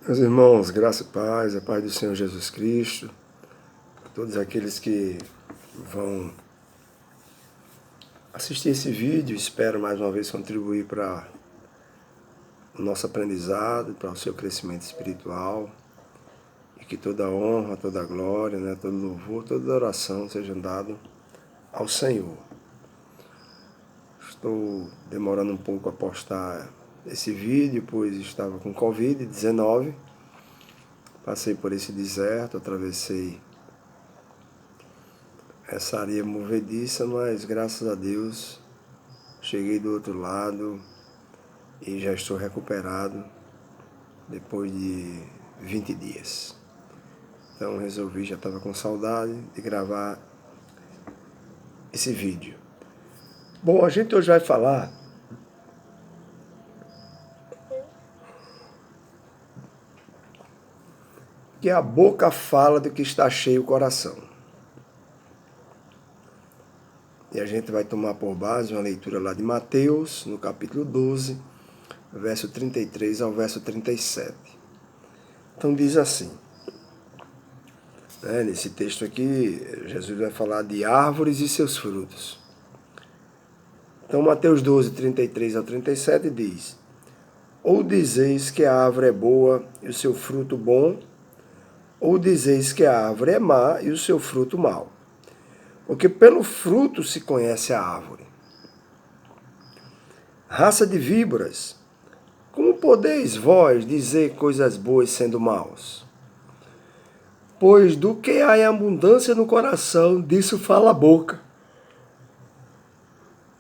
Meus irmãos, graça e paz, a paz do Senhor Jesus Cristo, todos aqueles que vão assistir esse vídeo, espero mais uma vez contribuir para o nosso aprendizado, para o seu crescimento espiritual, e que toda honra, toda glória, né, todo louvor, toda adoração sejam dados ao Senhor. Estou demorando um pouco a postar esse vídeo, pois estava com Covid-19, passei por esse deserto, atravessei essa areia movediça, mas graças a Deus cheguei do outro lado e já estou recuperado depois de 20 dias. Então resolvi, já estava com saudade de gravar esse vídeo. Bom, a gente hoje vai falar que a boca fala do que está cheio o coração. E a gente vai tomar por base uma leitura lá de Mateus, no capítulo 12, verso 33 ao verso 37. Então diz assim, nesse texto aqui, Jesus vai falar de árvores e seus frutos. Então Mateus 12, 33 ao 37 diz: Ou dizeis que a árvore é boa e o seu fruto bom, ou dizeis que a árvore é má e o seu fruto mau. Porque pelo fruto se conhece a árvore. Raça de víboras, como podeis vós dizer coisas boas sendo maus? Pois do que há em abundância no coração, disso fala a boca.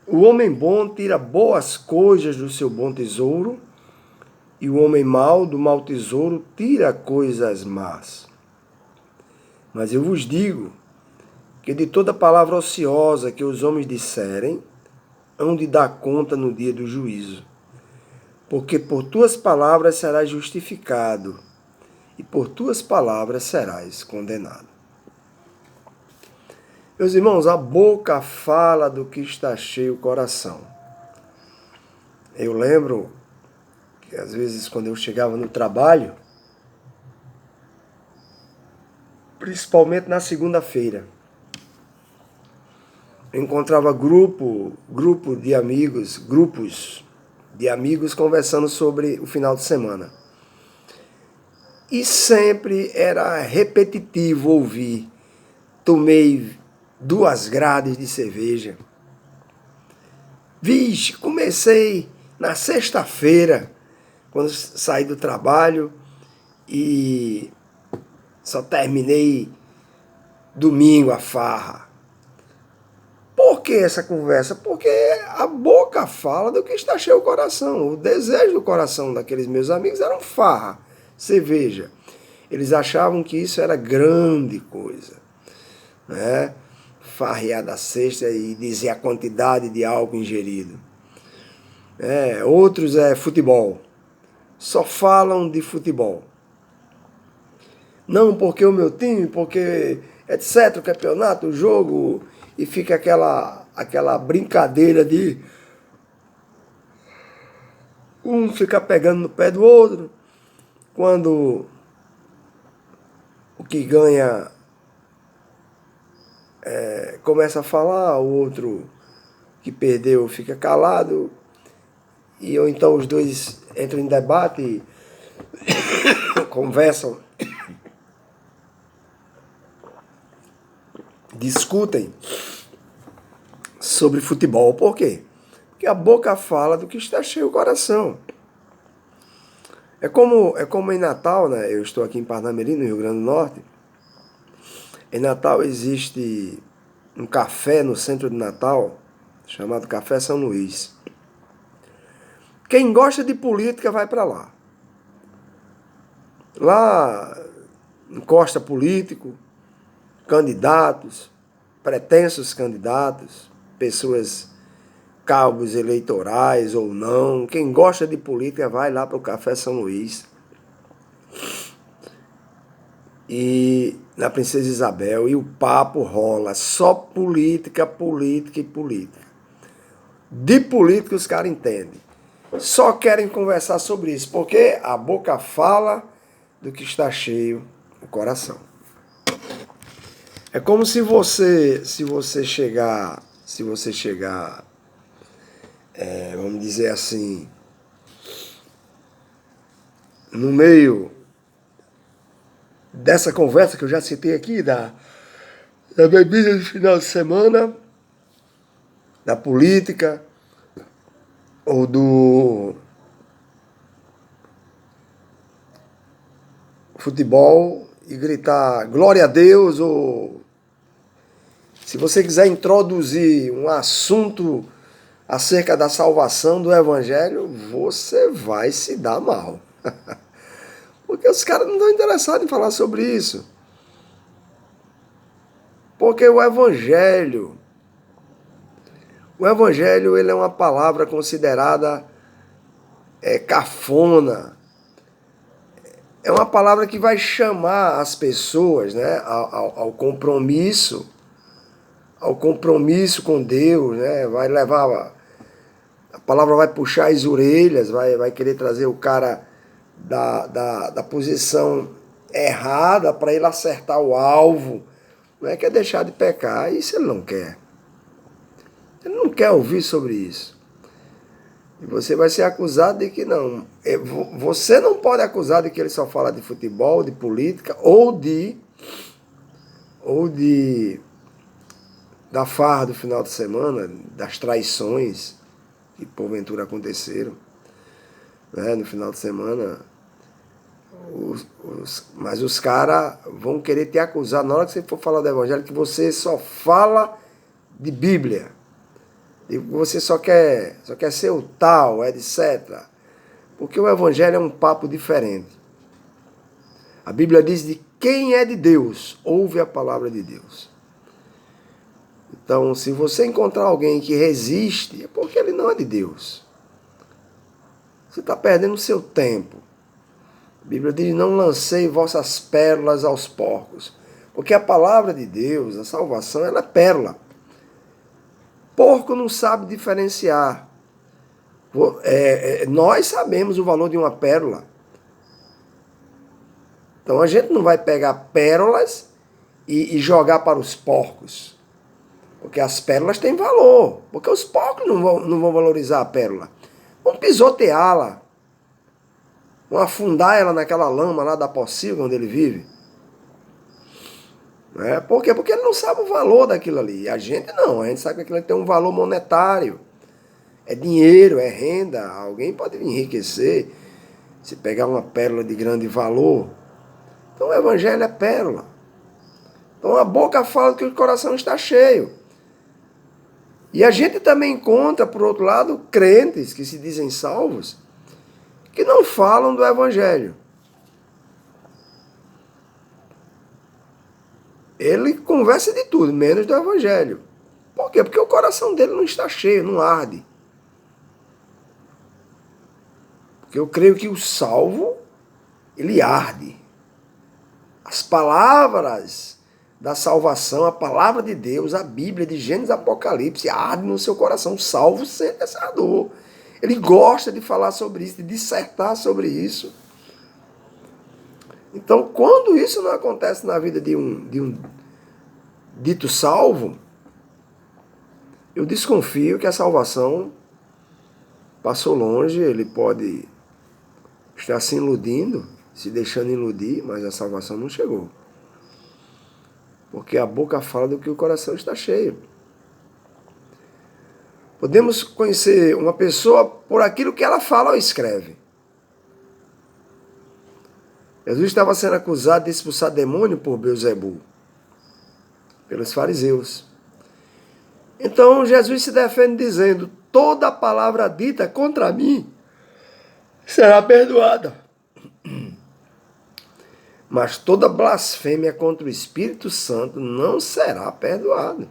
O homem bom tira boas coisas do seu bom tesouro, e o homem mau do mau tesouro tira coisas más. Mas eu vos digo que de toda palavra ociosa que os homens disserem, hão de dar conta no dia do juízo. Porque por tuas palavras serás justificado, e por tuas palavras serás condenado. Meus irmãos, a boca fala do que está cheio o coração. Eu lembro que às vezes quando eu chegava no trabalho, principalmente na segunda-feira, eu encontrava grupos de amigos, grupos de amigos conversando sobre o final de semana. E sempre era repetitivo ouvir: tomei 2 grades de cerveja. Vixe, comecei na sexta-feira, quando saí do trabalho, e só terminei domingo a farra. Por que essa conversa? Porque a boca fala do que está cheio o coração. O desejo do coração daqueles meus amigos era farra, cerveja. Eles achavam que isso era grande coisa, né? Farrear da sexta e dizer a quantidade de álcool ingerido. Outros é futebol. Só falam de futebol. Não, porque o meu time, porque etc, o campeonato, o jogo, e fica aquela brincadeira de um ficar pegando no pé do outro, quando o que ganha começa a falar, o outro que perdeu fica calado, ou então os dois entram em debate e conversam, discutem sobre futebol. Por quê? Porque a boca fala do que está cheio o coração. É como em Natal, né? Eu estou aqui em Parnamirim, no Rio Grande do Norte. Em Natal existe um café no centro de Natal, chamado Café São Luís. Quem gosta de política vai para lá. Lá encosta político, candidatos, pretensos candidatos, pessoas, cabos eleitorais ou não. Quem gosta de política vai lá para o Café São Luís. E na Princesa Isabel, e o papo rola, só política, política e política. De política os caras entendem. Só querem conversar sobre isso, porque a boca fala do que está cheio o coração. É como se você chegar, vamos dizer assim, no meio dessa conversa que eu já citei aqui, da bebida de final de semana, da política, ou do futebol, e gritar glória a Deus, ou se você quiser introduzir um assunto acerca da salvação do Evangelho, você vai se dar mal. Porque os caras não estão interessados em falar sobre isso. Porque o Evangelho ele é uma palavra considerada cafona. É uma palavra que vai chamar as pessoas, né, ao compromisso com Deus, né? Vai levar, a palavra vai puxar as orelhas, vai querer trazer o cara da posição errada para ele acertar o alvo. Não é que é deixar de pecar, isso ele não quer. Ele não quer ouvir sobre isso. E você vai ser acusado de que não. Você não pode acusar de que ele só fala de futebol, de política, ou da farra do final de semana, das traições que porventura aconteceram, né, no final de semana. Mas os caras vão querer te acusar na hora que você for falar do Evangelho, que você só fala de Bíblia. E você só quer ser o tal, etc. Porque o Evangelho é um papo diferente. A Bíblia diz de quem é de Deus, ouve a palavra de Deus. Então, se você encontrar alguém que resiste, é porque ele não é de Deus. Você está perdendo o seu tempo. A Bíblia diz, não lancei vossas pérolas aos porcos. Porque a palavra de Deus, a salvação, ela é pérola. Porco não sabe diferenciar. Nós sabemos o valor de uma pérola. Então a gente não vai pegar pérolas e jogar para os porcos. Porque as pérolas têm valor. Porque os porcos não vão valorizar a pérola. Vão pisoteá-la. Vão afundar ela naquela lama lá da pocilga onde ele vive. Por quê? Porque ele não sabe o valor daquilo ali. E a gente não. A gente sabe que aquilo ali tem um valor monetário. É dinheiro, é renda. Alguém pode enriquecer se pegar uma pérola de grande valor. Então o Evangelho é pérola. Então a boca fala que o coração está cheio. E a gente também encontra, por outro lado, crentes que se dizem salvos, que não falam do Evangelho. Ele conversa de tudo, menos do Evangelho. Por quê? Porque o coração dele não está cheio, não arde. Porque eu creio que o salvo, ele arde. As palavras da salvação, a palavra de Deus, a Bíblia de Gênesis e Apocalipse, arde no seu coração. O salvo sente essa dor. Ele gosta de falar sobre isso, de dissertar sobre isso. Então, quando isso não acontece na vida de um dito salvo, eu desconfio que a salvação passou longe. Ele pode estar se iludindo, se deixando iludir, mas a salvação não chegou. Porque a boca fala do que o coração está cheio. Podemos conhecer uma pessoa por aquilo que ela fala ou escreve. Jesus estava sendo acusado de expulsar demônio por Beelzebul, pelos fariseus. Então Jesus se defende dizendo, toda palavra dita contra mim será perdoada. Mas toda blasfêmia contra o Espírito Santo não será perdoada.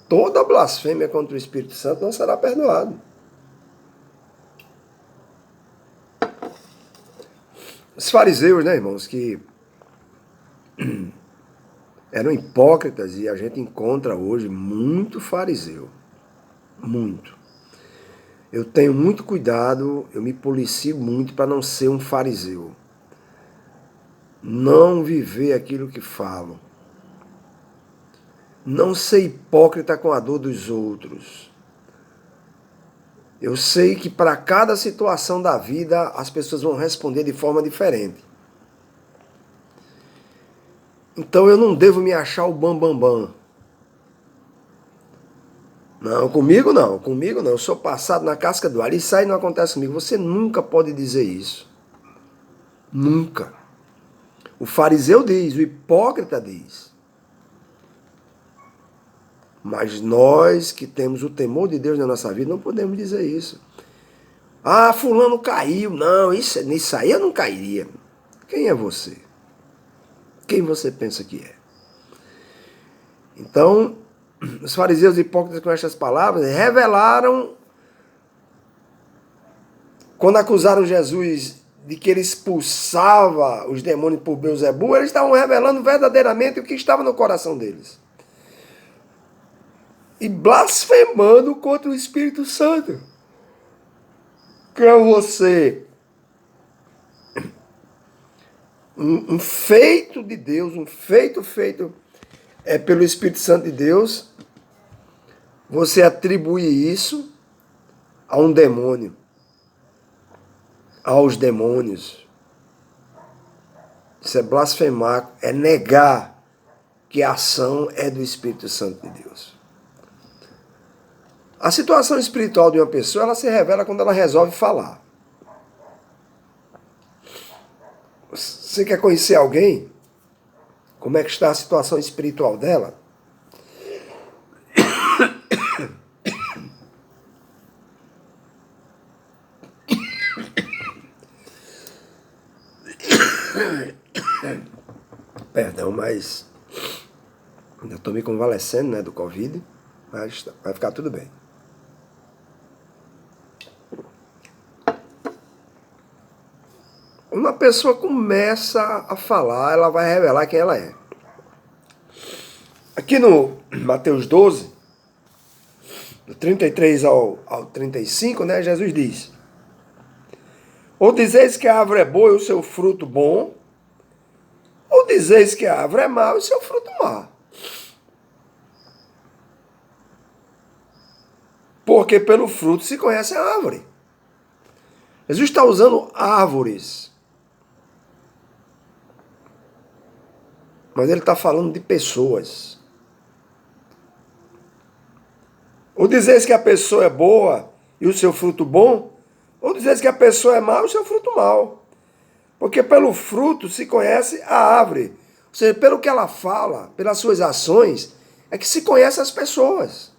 Toda blasfêmia contra o Espírito Santo não será perdoada. Os fariseus, né, irmãos, que eram hipócritas, e a gente encontra hoje muito fariseu. Muito. Eu tenho muito cuidado, eu me policio muito para não ser um fariseu. Não viver aquilo que falo. Não ser hipócrita com a dor dos outros. Eu sei que para cada situação da vida as pessoas vão responder de forma diferente. Então eu não devo me achar o bambambam. Não, comigo não. Comigo não. Eu sou passado na casca do alho. Isso aí não acontece comigo. Você nunca pode dizer isso. Nunca. O fariseu diz, o hipócrita diz. Mas nós que temos o temor de Deus na nossa vida não podemos dizer isso. Ah, fulano caiu. Não, nisso aí eu não cairia. Quem é você? Quem você pensa que é? Então, os fariseus hipócritas com estas palavras revelaram, quando acusaram Jesus de que ele expulsava os demônios por Beelzebul, eles estavam revelando verdadeiramente o que estava no coração deles. E blasfemando contra o Espírito Santo. Que é você, um feito de Deus, um feito pelo Espírito Santo de Deus, você atribui isso a um demônio, aos demônios. Isso é blasfemar, é negar que a ação é do Espírito Santo de Deus. A situação espiritual de uma pessoa, ela se revela quando ela resolve falar. Você quer conhecer alguém? Como é que está a situação espiritual dela? Perdão, mas ainda estou me convalescendo, né, do Covid, mas vai ficar tudo bem. Uma pessoa começa a falar, ela vai revelar quem ela é. Aqui no Mateus 12, do 33 ao 35, né, Jesus diz: ou dizeis que a árvore é boa e o seu fruto bom, ou dizeis que a árvore é má e o seu fruto má. Porque pelo fruto se conhece a árvore. Jesus está usando árvores. Mas ele está falando de pessoas. Ou dizeis que a pessoa é boa e o seu fruto bom, ou dizeis que a pessoa é má e o seu fruto mau. Porque pelo fruto se conhece a árvore. Ou seja, pelo que ela fala, pelas suas ações, é que se conhece as pessoas.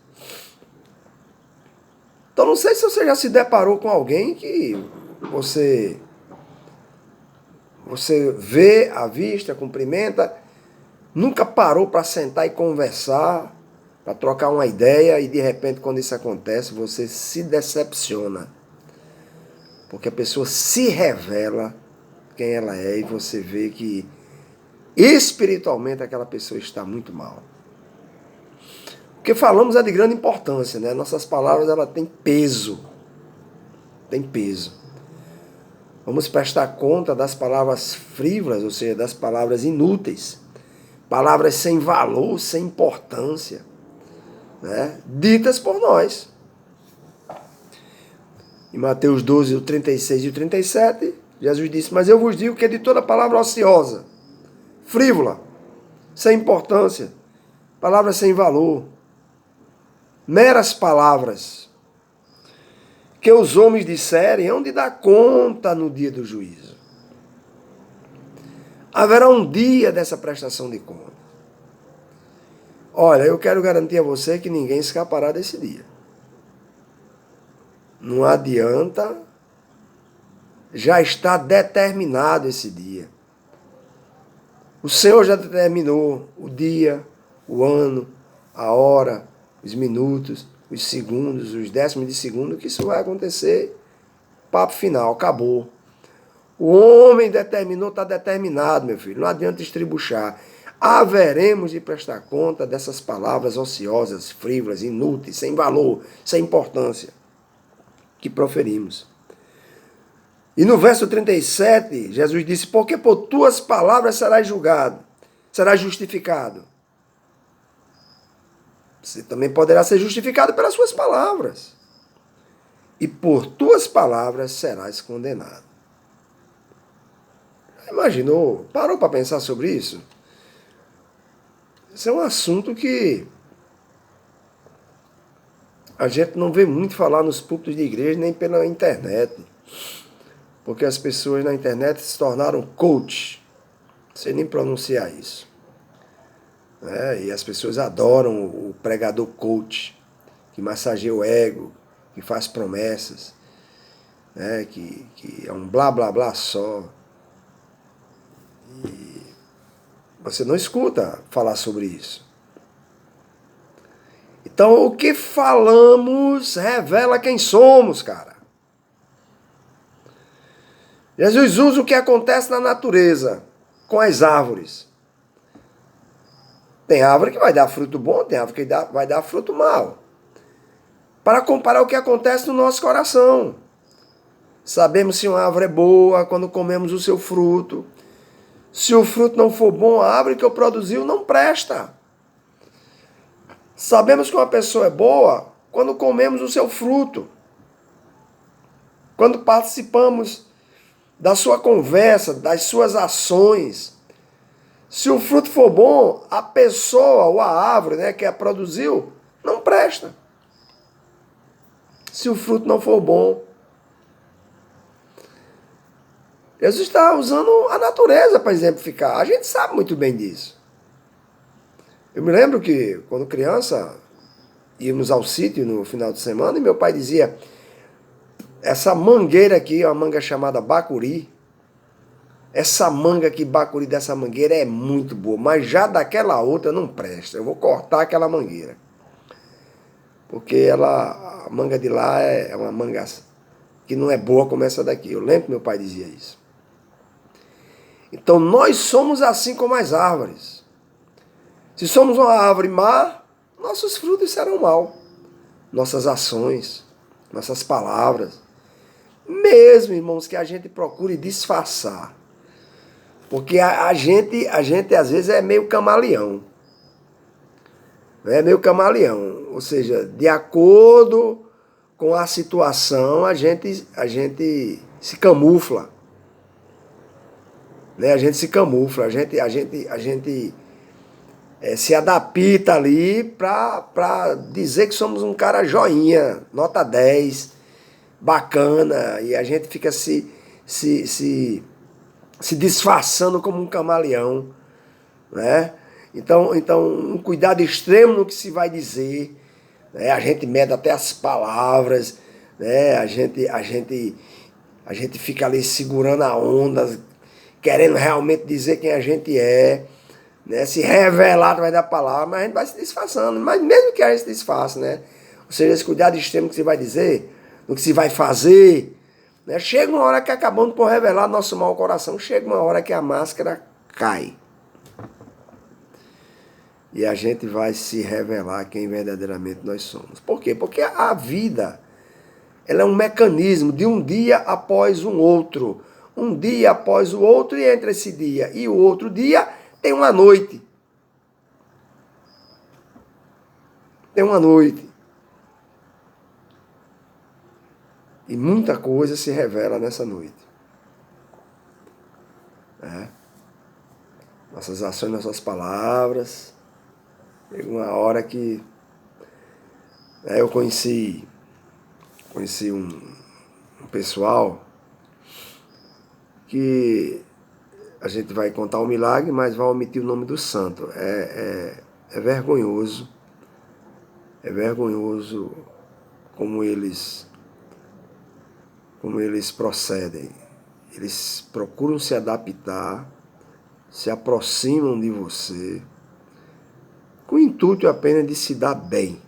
Então não sei se você já se deparou com alguém que você vê à vista, cumprimenta, nunca parou para sentar e conversar, para trocar uma ideia, e de repente, quando isso acontece, você se decepciona. Porque a pessoa se revela quem ela é e você vê que espiritualmente aquela pessoa está muito mal. O que falamos é de grande importância, né? Nossas palavras, ela têm peso. Tem peso. Vamos prestar conta das palavras frívolas, ou seja, das palavras inúteis. Palavras sem valor, sem importância, né? Ditas por nós. Em Mateus 12, o 36 e o 37, Jesus disse: mas eu vos digo que de toda palavra ociosa, frívola, sem importância, palavras sem valor, meras palavras, que os homens disserem, hão de dar conta no dia do juízo. Haverá um dia dessa prestação de conta. Olha, eu quero garantir a você que ninguém escapará desse dia. Não adianta, já está determinado esse dia. O Senhor já determinou o dia, o ano, a hora, os minutos, os segundos, os décimos de segundo, que isso vai acontecer. Papo final, acabou. O homem determinou, está determinado, meu filho. Não adianta estribuchar. Haveremos de prestar conta dessas palavras ociosas, frívolas, inúteis, sem valor, sem importância. que proferimos. E no verso 37, Jesus disse, porque por tuas palavras serás julgado, serás justificado. Você também poderá ser justificado pelas suas palavras. E por tuas palavras serás condenado. Imaginou? Parou para pensar sobre isso? Esse é um assunto que a gente não vê muito falar nos púlpitos de igreja, nem pela internet. Porque as pessoas na internet se tornaram coach. Não sei nem pronunciar isso. E as pessoas adoram o pregador coach, que massageia o ego, que faz promessas, que é um blá blá blá só. E você não escuta falar sobre isso. Então, o que falamos revela quem somos, cara. Jesus usa o que acontece na natureza, com as árvores. Tem árvore que vai dar fruto bom, tem árvore que vai dar fruto mau. Para comparar o que acontece no nosso coração. Sabemos se uma árvore é boa quando comemos o seu fruto. Se o fruto não for bom, a árvore que o produziu não presta. Sabemos que uma pessoa é boa quando comemos o seu fruto. Quando participamos da sua conversa, das suas ações. Se o fruto for bom, a pessoa ou a árvore, que a produziu, não presta. Se o fruto não for bom. Jesus está usando a natureza para exemplificar. A gente sabe muito bem disso. Eu me lembro que, quando criança, íamos ao sítio no final de semana e meu pai dizia, essa mangueira aqui é uma manga chamada bacuri. Essa manga aqui, bacuri dessa mangueira é muito boa, mas já daquela outra não presta. Eu vou cortar aquela mangueira. Porque a manga de lá é uma manga que não é boa como essa daqui. Eu lembro que meu pai dizia isso. Então nós somos assim como as árvores. Se somos uma árvore má, nossos frutos serão maus. Nossas ações, nossas palavras. Mesmo, irmãos, que a gente procure disfarçar. Porque a gente às vezes é meio camaleão. É meio camaleão. Ou seja, de acordo com a situação, a gente se camufla. A gente se camufla, a gente se adapta ali para dizer que somos um cara joinha, nota 10, bacana, e a gente fica se disfarçando como um camaleão, né? Então, um cuidado extremo no que se vai dizer, né? A gente mede até as palavras, né? A gente fica ali segurando a onda, querendo realmente dizer quem a gente é, né? Se revelar através da palavra, mas a gente vai se disfarçando, mas mesmo que a gente se disfarce, né? Ou seja, esse cuidado extremo que se vai dizer, no que se vai fazer, né? Chega uma hora que acabamos por revelar nosso mau coração, chega uma hora que a máscara cai. E a gente vai se revelar quem verdadeiramente nós somos. Por quê? Porque a vida, ela é um mecanismo de um dia após um outro. Um dia após o outro, e entre esse dia e o outro dia, tem uma noite. Tem uma noite. E muita coisa se revela nessa noite. Nossas ações, nossas palavras. Chega uma hora que eu conheci um pessoal que a gente vai contar o milagre, mas vai omitir o nome do santo. É vergonhoso. É vergonhoso como eles procedem. Eles procuram se adaptar, se aproximam de você, com o intuito apenas de se dar bem.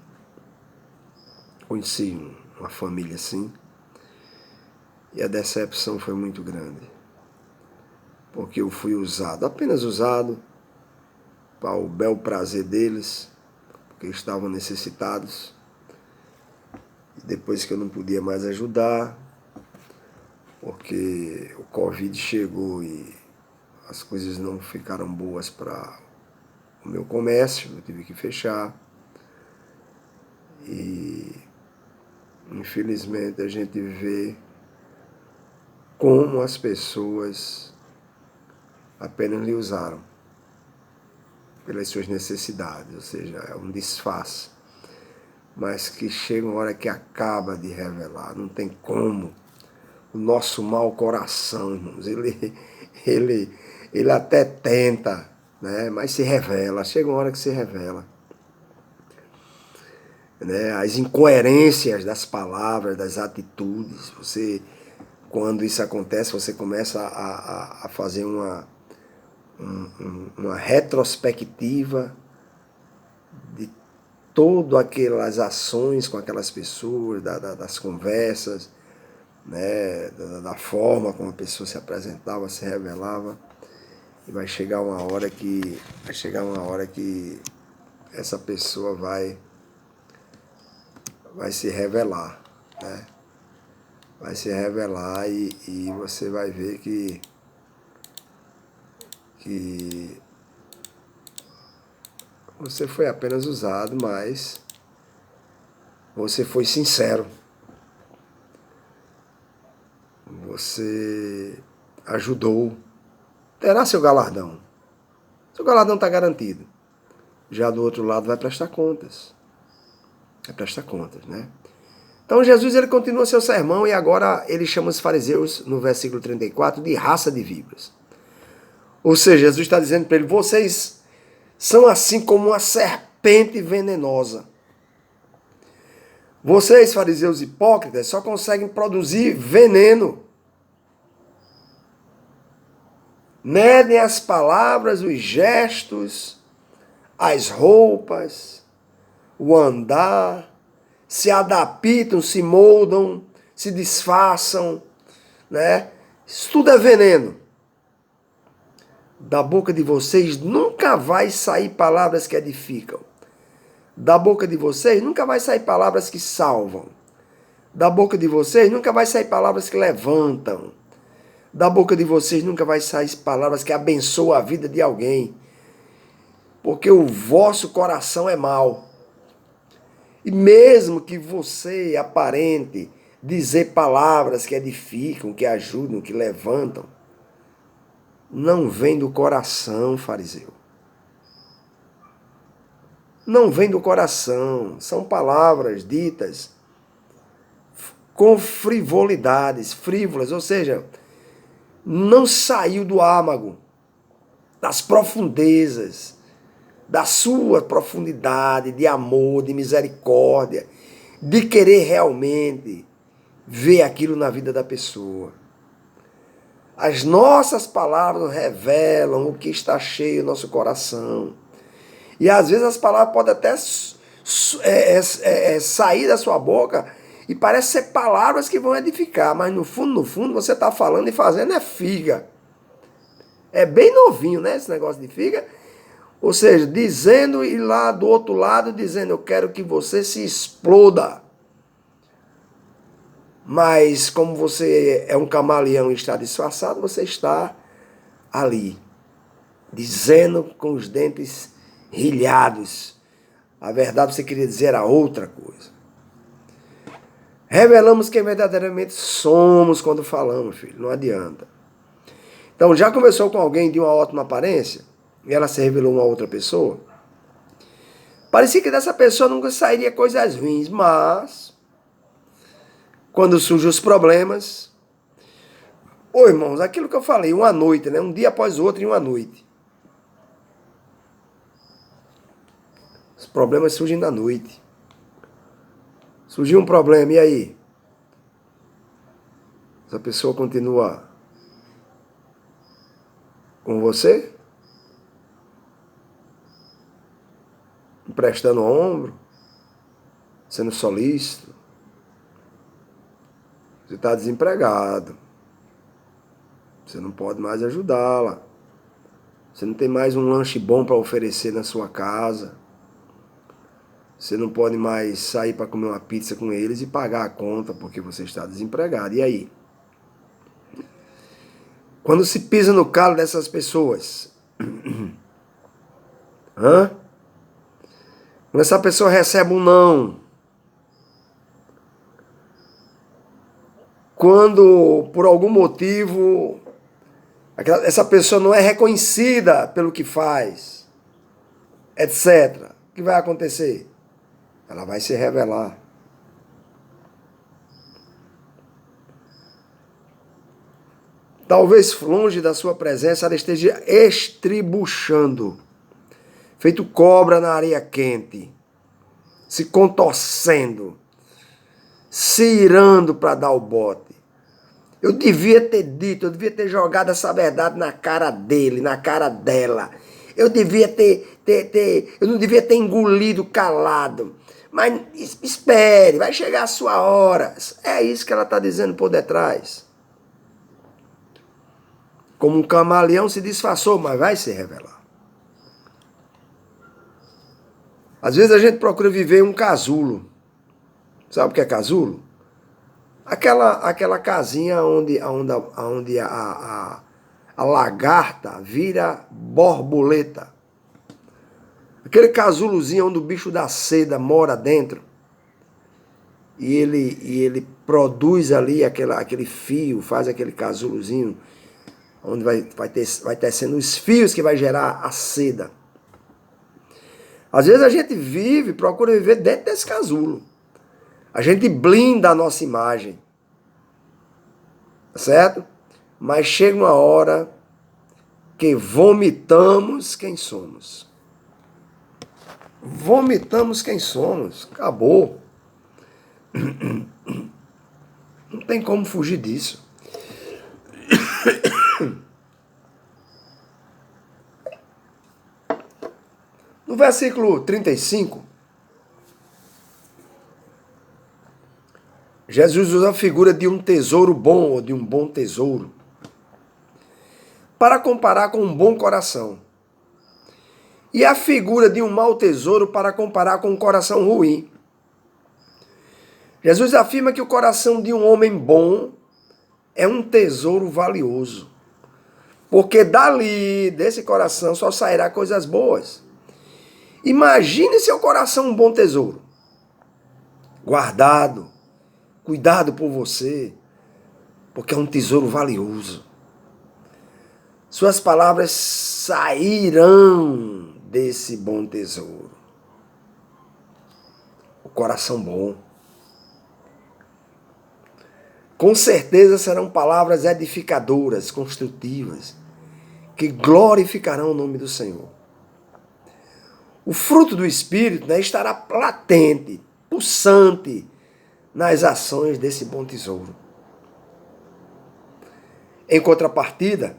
Conheci uma família assim, e a decepção foi muito grande. Porque eu fui usado, apenas usado, para o bel prazer deles, porque estavam necessitados. Depois que eu não podia mais ajudar, porque o Covid chegou e as coisas não ficaram boas para o meu comércio, eu tive que fechar. E infelizmente a gente vê como as pessoas apenas lhe usaram pelas suas necessidades, ou seja, é um disfarce. Mas que chega uma hora que acaba de revelar, não tem como. O nosso mau coração, irmãos, ele até tenta, né? Mas se revela, chega uma hora que se revela. Né? As incoerências das palavras, das atitudes, quando isso acontece, você começa a fazer uma retrospectiva de todas aquelas ações com aquelas pessoas, das conversas, né, da forma como a pessoa se apresentava, se revelava, e vai chegar uma hora que essa pessoa vai se revelar, né? Vai se revelar e você vai ver que você foi apenas usado, mas você foi sincero. Você ajudou. Terá seu galardão. Seu galardão está garantido. Já do outro lado vai prestar contas. Vai prestar contas, né? Então Jesus ele continua seu sermão e agora ele chama os fariseus, no versículo 34, de raça de víboras. Ou seja, Jesus está dizendo para ele, vocês são assim como uma serpente venenosa. Vocês, fariseus hipócritas, só conseguem produzir veneno. Medem as palavras, os gestos, as roupas, o andar, se adaptam, se moldam, se disfarçam, né? Isso tudo é veneno. Da boca de vocês nunca vai sair palavras que edificam. Da boca de vocês nunca vai sair palavras que salvam. Da boca de vocês nunca vai sair palavras que levantam. Da boca de vocês nunca vai sair palavras que abençoam a vida de alguém. Porque o vosso coração é mau. E mesmo que você aparente dizer palavras que edificam, que ajudam, que levantam, não vem do coração, fariseu. Não vem do coração. São palavras ditas com frivolidades, frívolas, ou seja, não saiu do âmago, das profundezas, da sua profundidade de amor, de misericórdia, de querer realmente ver aquilo na vida da pessoa. As nossas palavras revelam o que está cheio no nosso coração. E às vezes as palavras podem até sair da sua boca e parece ser palavras que vão edificar, mas no fundo, você está falando e fazendo é figa. É bem novinho, né, esse negócio de figa. Ou seja, dizendo e lá do outro lado, dizendo, eu quero que você se exploda. Mas como você é um camaleão e está disfarçado, você está ali, dizendo com os dentes rilhados. A verdade você queria dizer era outra coisa. Revelamos quem verdadeiramente somos quando falamos, filho. Não adianta. Então, já conversou com alguém de uma ótima aparência e ela se revelou uma outra pessoa? Parecia que dessa pessoa nunca sairia coisas ruins, mas quando surgem os problemas... Ô, irmãos, aquilo que eu falei, uma noite, né? Um dia após o outro em uma noite. Os problemas surgem na noite. Surgiu um problema, e aí? Essa pessoa continua com você? Emprestando o ombro? Sendo solícito? Você está desempregado. Você não pode mais ajudá-la. Você não tem mais um lanche bom para oferecer na sua casa. Você não pode mais sair para comer uma pizza com eles e pagar a conta porque você está desempregado. E aí? Quando se pisa no calo dessas pessoas, quando essa pessoa recebe um não, quando por algum motivo essa pessoa não é reconhecida pelo que faz, etc., o que vai acontecer? Ela vai se revelar. Talvez longe da sua presença ela esteja estribuchando, feito cobra na areia quente, se contorcendo, se irando para dar o bote. Eu devia ter dito, eu devia ter jogado essa verdade na cara dele, na cara dela. Eu devia eu não devia ter engolido calado. Mas espere, vai chegar a sua hora. É isso que ela está dizendo por detrás. Como um camaleão se disfarçou, mas vai se revelar. Às vezes a gente procura viver um casulo. Sabe o que é casulo? Aquela casinha onde a lagarta vira borboleta. Aquele casulozinho onde o bicho da seda mora dentro. E ele produz ali aquele fio, faz aquele casulozinho, onde vai tecendo os fios que vai gerar a seda. Às vezes a gente procura viver dentro desse casulo. A gente blinda a nossa imagem. Certo? Mas chega uma hora que vomitamos quem somos. Vomitamos quem somos. Acabou. Não tem como fugir disso. No versículo 35, Jesus usa a figura de um tesouro bom ou de um bom tesouro para comparar com um bom coração. E a figura de um mau tesouro para comparar com um coração ruim. Jesus afirma que o coração de um homem bom é um tesouro valioso. Porque desse coração, só sairá coisas boas. Imagine seu coração um bom tesouro. Guardado, cuidado por você, porque é um tesouro valioso. Suas palavras sairão desse bom tesouro. O coração bom. Com certeza serão palavras edificadoras, construtivas, que glorificarão o nome do Senhor. O fruto do Espírito, estará latente, pulsante nas ações desse bom tesouro. Em contrapartida,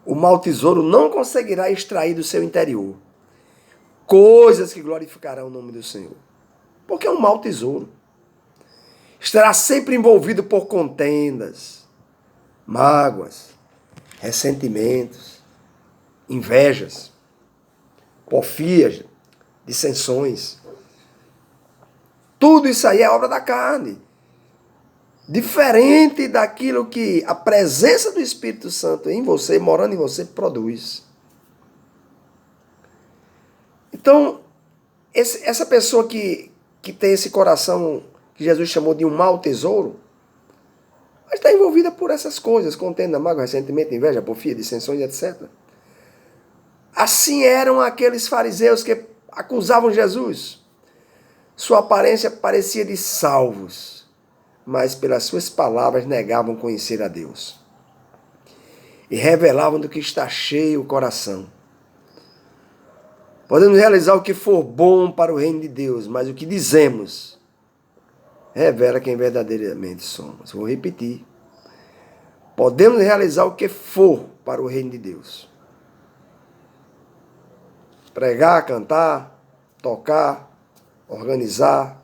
o mau tesouro não conseguirá extrair do seu interior coisas que glorificarão o nome do Senhor. Porque é um mau tesouro. Estará sempre envolvido por contendas, mágoas, ressentimentos, invejas, porfias, dissensões. Tudo isso aí é obra da carne. Diferente daquilo que a presença do Espírito Santo em você, morando em você, produz. Então, essa pessoa que tem esse coração que Jesus chamou de um mau tesouro, mas está envolvida por essas coisas, contenda, mágoa, ressentimento, inveja, porfia, dissensões, etc. Assim eram aqueles fariseus que acusavam Jesus. Sua aparência parecia de salvos, mas pelas suas palavras negavam conhecer a Deus. E revelavam do que está cheio o coração. Podemos realizar o que for bom para o reino de Deus, mas o que dizemos revela quem verdadeiramente somos. Vou repetir. Podemos realizar o que for para o reino de Deus. Pregar, cantar, tocar, organizar,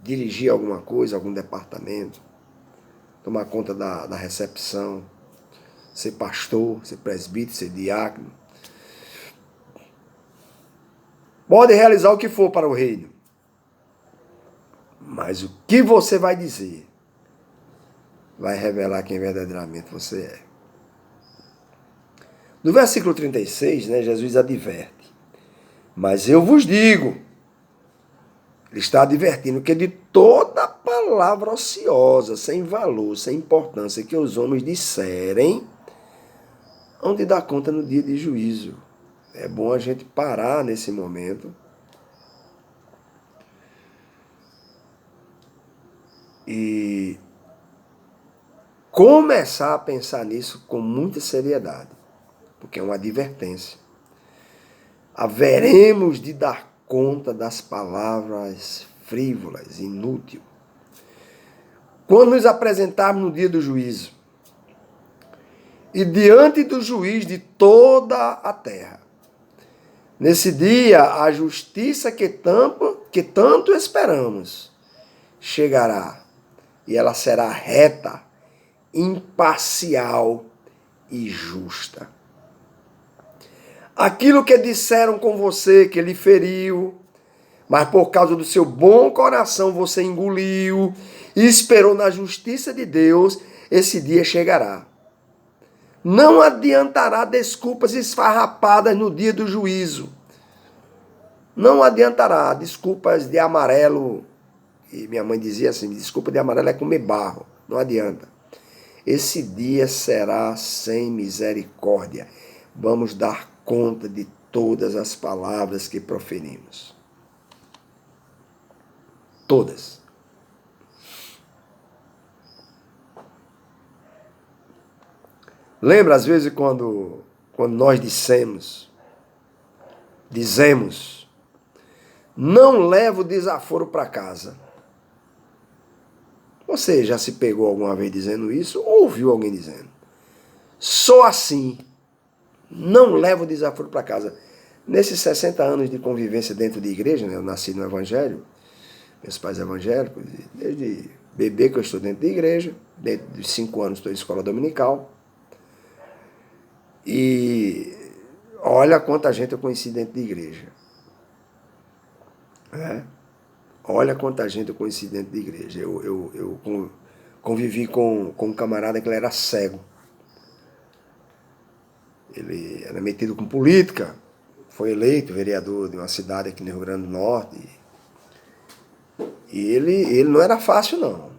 dirigir alguma coisa, algum departamento, tomar conta da recepção, ser pastor, ser presbítero, ser diácono. Pode realizar o que for para o reino, Mas o que você vai dizer vai revelar quem verdadeiramente você é. No versículo 36, né, Jesus adverte: mas eu vos digo, ele está advertindo que de toda palavra ociosa, sem valor, sem importância, que os homens disserem, hão de dar conta no dia de juízo. É bom a gente parar nesse momento e começar a pensar nisso com muita seriedade, porque é uma advertência. Haveremos de dar conta das palavras frívolas, inúteis, quando nos apresentarmos no dia do juízo e diante do juiz de toda a terra. Nesse dia, a justiça que tanto esperamos chegará, e ela será reta, imparcial e justa. Aquilo que disseram com você, que lhe feriu, mas por causa do seu bom coração você engoliu e esperou na justiça de Deus, esse dia chegará. Não adiantará desculpas esfarrapadas no dia do juízo. Não adiantará desculpas de amarelo. E minha mãe dizia assim, desculpa de amarelo é comer barro. Não adianta. Esse dia será sem misericórdia. Vamos dar conta de todas as palavras que proferimos. Todas. Lembra, às vezes, quando nós dizemos, não levo desaforo para casa. Você já se pegou alguma vez dizendo isso ou ouviu alguém dizendo? Sou assim, não levo desaforo para casa. Nesses 60 anos de convivência dentro de igreja, né, eu nasci no Evangelho, meus pais evangélicos, desde bebê que eu estou dentro de igreja, desde os 5 anos estou em escola dominical. E olha quanta gente eu conheci dentro de igreja. Olha quanta gente eu conheci dentro de igreja. Eu convivi com um camarada que ele era cego. Ele era metido com política, foi eleito vereador de uma cidade aqui no Rio Grande do Norte. E ele não era fácil, não.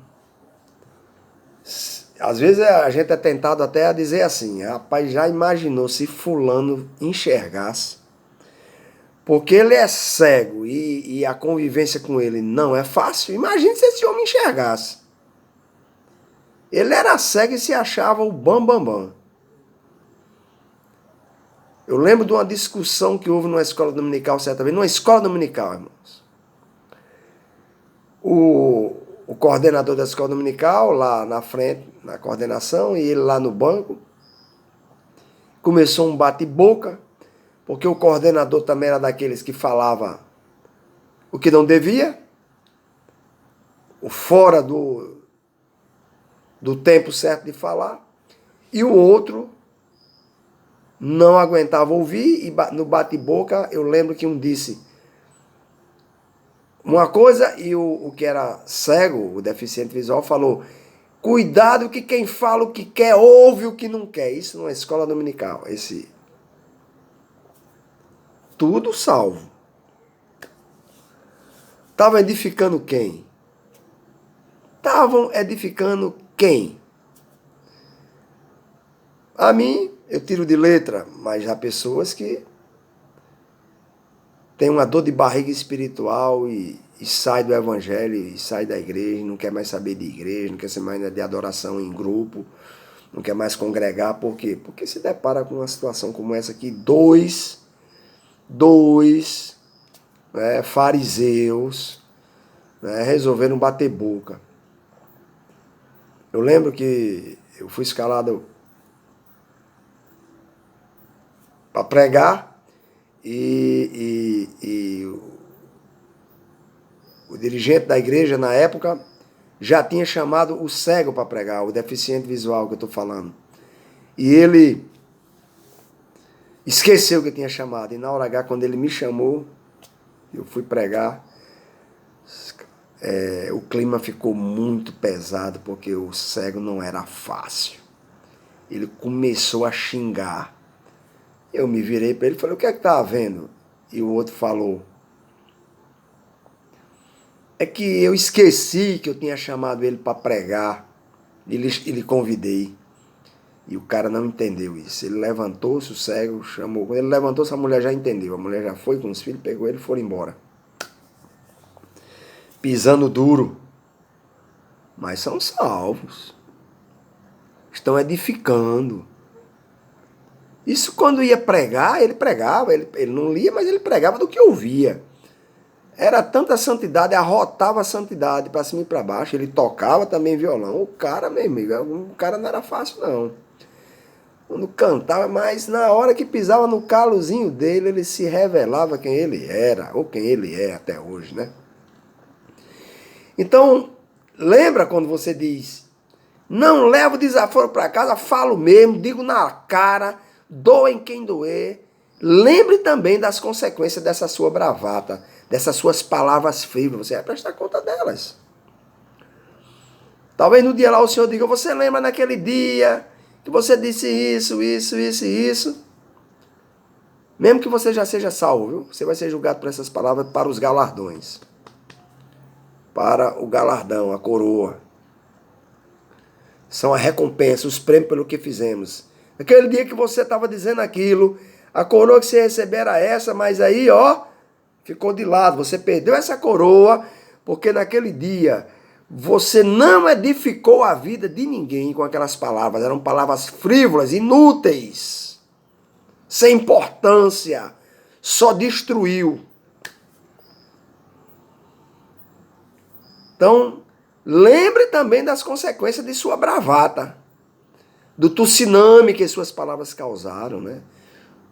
Às vezes a gente é tentado até a dizer assim, rapaz, já imaginou se fulano enxergasse? Porque ele é cego e a convivência com ele não é fácil. Imagine se esse homem enxergasse. Ele era cego e se achava o bambambam. Eu lembro de uma discussão que houve numa escola dominical certa vez. Numa escola dominical, irmãos. O coordenador da escola dominical, lá na frente, na coordenação, e ele lá no banco, começou um bate-boca, porque o coordenador também era daqueles que falava o que não devia, o fora do tempo certo de falar, e o outro não aguentava ouvir, e no bate-boca eu lembro que um disse uma coisa e o que era cego, o deficiente visual, falou: cuidado que quem fala o que quer, ouve o que não quer. Isso numa escola dominical. Tudo salvo. Estavam edificando quem? Estavam edificando quem? A mim, eu tiro de letra, mas há pessoas que têm uma dor de barriga espiritual e sai do evangelho, e sai da igreja, não quer mais saber de igreja, não quer ser mais de adoração em grupo, não quer mais congregar. Por quê? Porque se depara com uma situação como essa aqui, dois fariseus resolveram bater boca. Eu lembro que eu fui escalado para pregar e o dirigente da igreja na época já tinha chamado o cego para pregar, o deficiente visual que eu estou falando. E ele esqueceu que tinha chamado. E na hora H, quando ele me chamou, eu fui pregar. o clima ficou muito pesado, porque o cego não era fácil. Ele começou a xingar. Eu me virei para ele e falei, o que é que está havendo? E o outro falou, é que eu esqueci que eu tinha chamado ele para pregar. Ele convidei. E o cara não entendeu isso. Ele levantou-se, o cego chamou. Quando ele levantou-se, a mulher já entendeu. A mulher já foi com os filhos, pegou ele e foram embora. Pisando duro. Mas são salvos. Estão edificando. Isso quando ia pregar, ele pregava. Ele não lia, mas ele pregava do que ouvia. Era tanta santidade, arrotava a santidade para cima e para baixo. Ele tocava também violão. O cara, meu amigo, o cara não era fácil, não. Quando cantava, mas na hora que pisava no calozinho dele, ele se revelava quem ele era, ou quem ele é até hoje, né? Então, lembra quando você diz, não levo desaforo para casa, falo mesmo, digo na cara, doa em quem doer. Lembre também das consequências dessa sua bravata, dessas suas palavras frívolas, você vai prestar conta delas. Talvez no dia lá o Senhor diga, você lembra naquele dia que você disse isso, isso, isso e isso? Mesmo que você já seja salvo, viu? Você vai ser julgado por essas palavras para os galardões. Para o galardão, a coroa. São a recompensa, os prêmios pelo que fizemos. Aquele dia que você estava dizendo aquilo, a coroa que você receber era essa, mas aí, ó, ficou de lado. Você perdeu essa coroa, porque naquele dia você não edificou a vida de ninguém com aquelas palavras. Eram palavras frívolas, inúteis, sem importância, só destruiu. Então, lembre também das consequências de sua bravata, do tsunami que suas palavras causaram, né?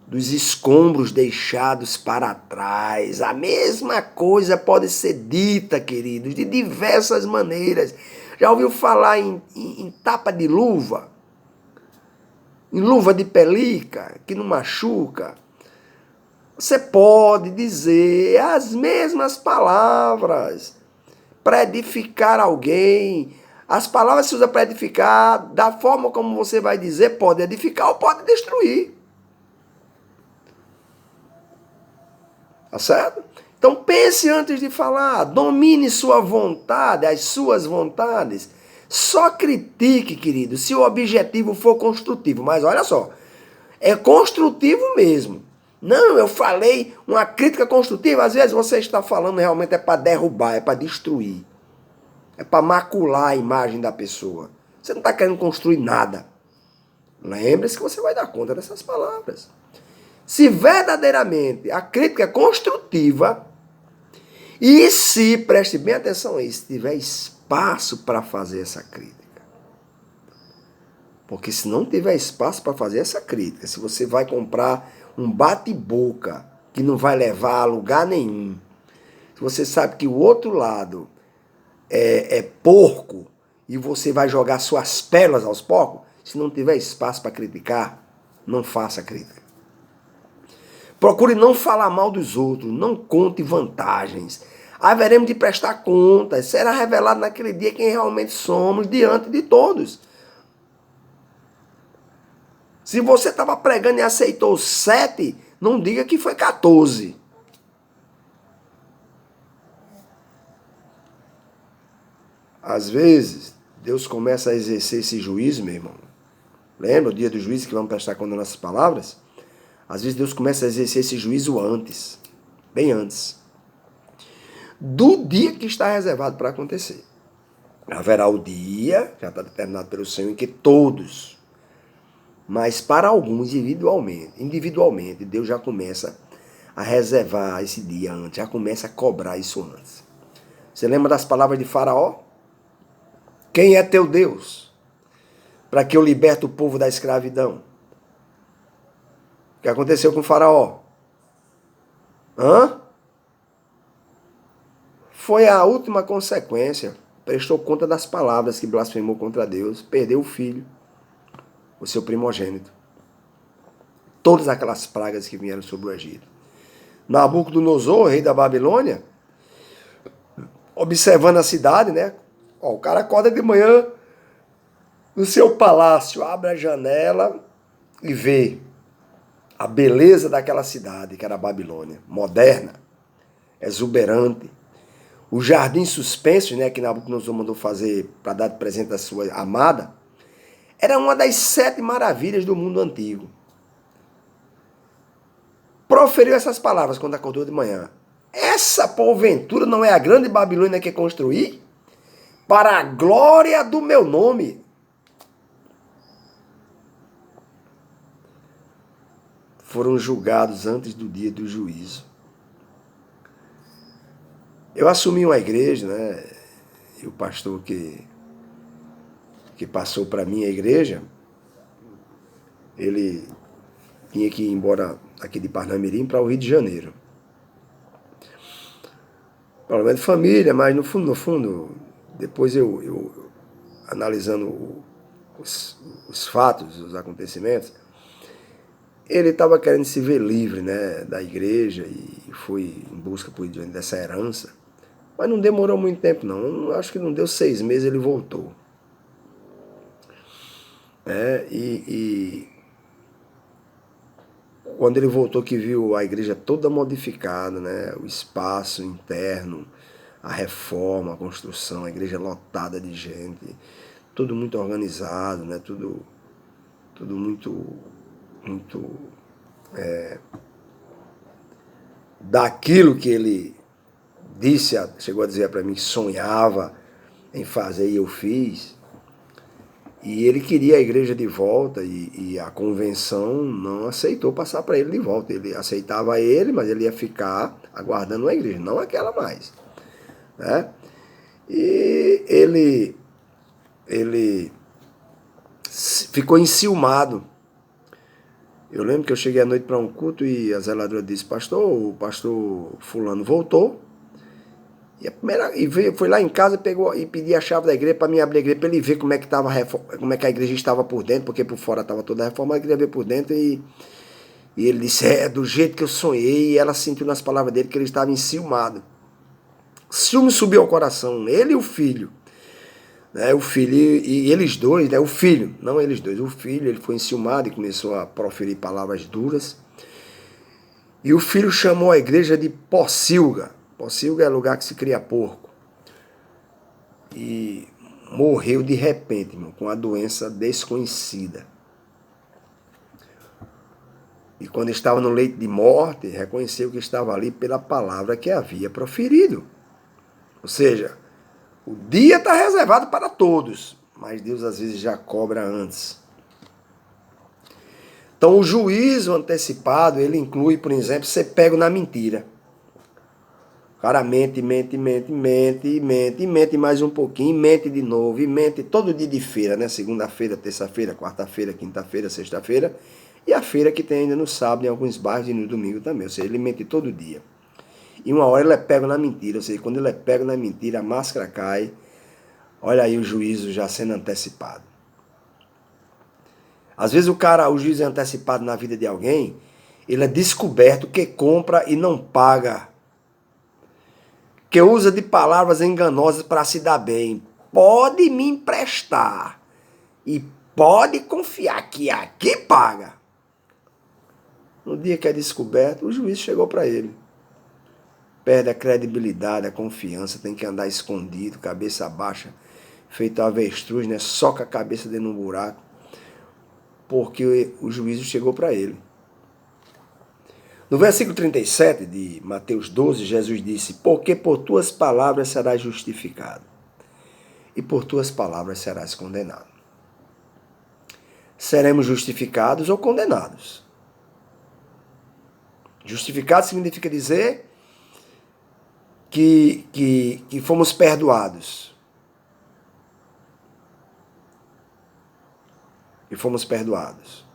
Dos escombros deixados para trás. A mesma coisa pode ser dita, queridos, de diversas maneiras. Já ouviu falar em tapa de luva? Em luva de pelica, que não machuca? Você pode dizer as mesmas palavras para edificar alguém. As palavras que se usa para edificar, da forma como você vai dizer, pode edificar ou pode destruir. Tá certo? Então pense antes de falar, domine sua vontade, as suas vontades. Só critique, querido, se o objetivo for construtivo. Mas olha só, é construtivo mesmo. Não, eu falei uma crítica construtiva, às vezes você está falando realmente é para derrubar, é para destruir. É para macular a imagem da pessoa. Você não está querendo construir nada. Lembre-se que você vai dar conta dessas palavras. Se verdadeiramente a crítica é construtiva e se, preste bem atenção a isso, tiver espaço para fazer essa crítica. Porque se não tiver espaço para fazer essa crítica, se você vai comprar um bate-boca que não vai levar a lugar nenhum, se você sabe que o outro lado é porco e você vai jogar suas pérolas aos porcos, se não tiver espaço para criticar, não faça crítica. Procure não falar mal dos outros, não conte vantagens. Haveremos de prestar contas, será revelado naquele dia quem realmente somos diante de todos. Se você estava pregando e aceitou 7, não diga que foi 14. Às vezes, Deus começa a exercer esse juízo, meu irmão. Lembra o dia do juízo que vamos prestar conta das nossas palavras? Às vezes Deus começa a exercer esse juízo antes, bem antes, do dia que está reservado para acontecer. Haverá o dia, já está determinado pelo Senhor, em que todos, mas para alguns individualmente, Deus já começa a reservar esse dia antes, já começa a cobrar isso antes. Você lembra das palavras de Faraó? Quem é teu Deus? Para que eu liberte o povo da escravidão. O que aconteceu com o Faraó? Foi a última consequência. Prestou conta das palavras que blasfemou contra Deus. Perdeu o filho, o seu primogênito. Todas aquelas pragas que vieram sobre o Egito. Nabucodonosor, rei da Babilônia, observando a cidade, né? Ó, o cara acorda de manhã no seu palácio, abre a janela e vê a beleza daquela cidade, que era a Babilônia, moderna, exuberante. O jardim suspenso, né, que Nabucodonosor mandou fazer para dar de presente à sua amada, era uma das 7 maravilhas do mundo antigo. Proferiu essas palavras quando acordou de manhã. Essa, porventura, não é a grande Babilônia que construí? Para a glória do meu nome. Foram julgados antes do dia do juízo. Eu assumi uma igreja, né? E o pastor que passou para mim a igreja, ele tinha que ir embora aqui de Parnamirim para o Rio de Janeiro. Problema de família, mas no fundo, depois eu analisando os fatos, os acontecimentos, ele estava querendo se ver livre, né, da igreja e foi em busca dessa herança. Mas não demorou muito tempo, não. Acho que não deu 6 meses, ele voltou. E quando ele voltou, que viu a igreja toda modificada, né, o espaço interno, a reforma, a construção, a igreja lotada de gente, tudo muito organizado, né, tudo muito daquilo que ele chegou a dizer para mim que sonhava em fazer e eu fiz. E ele queria a igreja de volta e a convenção não aceitou passar para ele de volta. Ele aceitava ele, mas ele ia ficar aguardando a igreja, não aquela mais. Né? E ele ficou enciumado. Eu lembro que eu cheguei à noite para um culto e a zeladora disse, o pastor fulano voltou. Foi lá em casa pegou, e pediu a chave da igreja para mim abrir a igreja, para ele ver como é que a igreja estava por dentro, porque por fora estava toda reformada, ele queria ver por dentro. E ele disse, do jeito que eu sonhei, e ela sentiu nas palavras dele que ele estava enciumado. Ciúme subiu ao coração, ele e o filho. Né, o filho, e eles dois, né, o filho, não eles dois, o filho, ele foi enciumado e começou a proferir palavras duras. E o filho chamou a igreja de Pocilga. Pocilga é lugar que se cria porco. E morreu de repente, irmão, com a doença desconhecida. E quando estava no leito de morte, reconheceu que estava ali pela palavra que havia proferido. Ou seja, o dia está reservado para todos, mas Deus às vezes já cobra antes. Então o juízo antecipado, ele inclui, por exemplo, ser pego na mentira. O cara mente mais um pouquinho, mente de novo, e mente todo dia de feira, né? Segunda-feira, terça-feira, quarta-feira, quinta-feira, sexta-feira, e a feira que tem ainda no sábado, em alguns bairros, e no domingo também. Ou seja, ele mente todo dia. E uma hora ele é pego na mentira, ou seja, quando ele é pego na mentira, a máscara cai, olha aí o juízo já sendo antecipado. Às vezes o juízo é antecipado na vida de alguém, ele é descoberto que compra e não paga, que usa de palavras enganosas para se dar bem. Pode me emprestar e pode confiar que aqui paga. No dia que é descoberto, o juiz chegou para ele. Perde a credibilidade, a confiança, tem que andar escondido, cabeça baixa, feito avestruz, né? Soca a cabeça dentro de um buraco, porque o juízo chegou para ele. No versículo 37 de Mateus 12, Jesus disse, porque por tuas palavras serás justificado, e por tuas palavras serás condenado. Seremos justificados ou condenados. Justificado significa dizer que fomos perdoados. E fomos perdoados.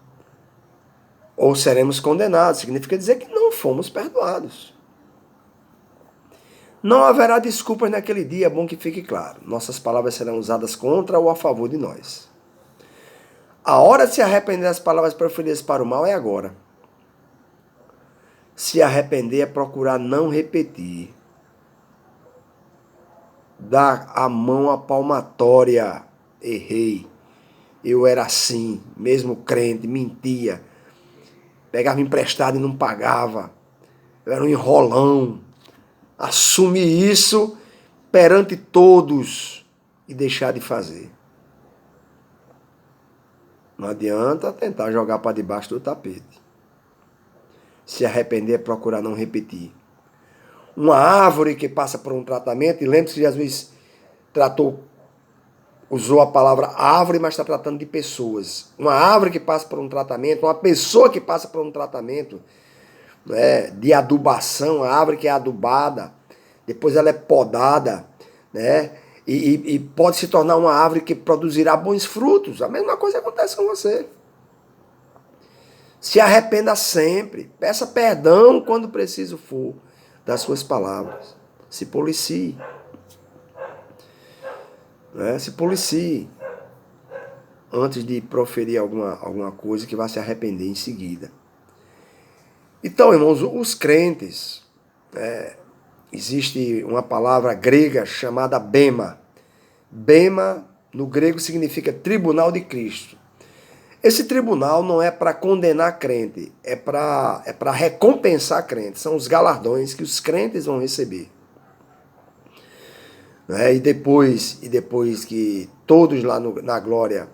Ou seremos condenados, significa dizer que não fomos perdoados. Não haverá desculpas naquele dia, é bom que fique claro. Nossas palavras serão usadas contra ou a favor de nós. A hora de se arrepender das palavras proferidas para o mal é agora. Se arrepender é procurar não repetir. dar a mão à palmatória. Errei. Eu era assim, mesmo crente, mentia. Pegava emprestado e não pagava. Eu era um enrolão. Assumir isso perante todos e deixar de fazer. Não adianta tentar jogar para debaixo do tapete. Se arrepender é procurar não repetir. Uma árvore que passa por um tratamento, e lembre-se que Jesus usou a palavra árvore, mas está tratando de pessoas. Uma árvore que passa por um tratamento, uma pessoa que passa por um tratamento, né, de adubação, a árvore que é adubada, depois ela é podada, né, e pode se tornar uma árvore que produzirá bons frutos. A mesma coisa acontece com você. Se arrependa sempre, peça perdão quando preciso for das suas palavras. Se policie. Né? Se policie antes de proferir alguma coisa que vai se arrepender em seguida. Então, irmãos, os crentes, existe uma palavra grega chamada bema. Bema, no grego, significa tribunal de Cristo. Esse tribunal não é para condenar crente, é para recompensar crente. São os galardões que os crentes vão receber. E depois que todos lá na glória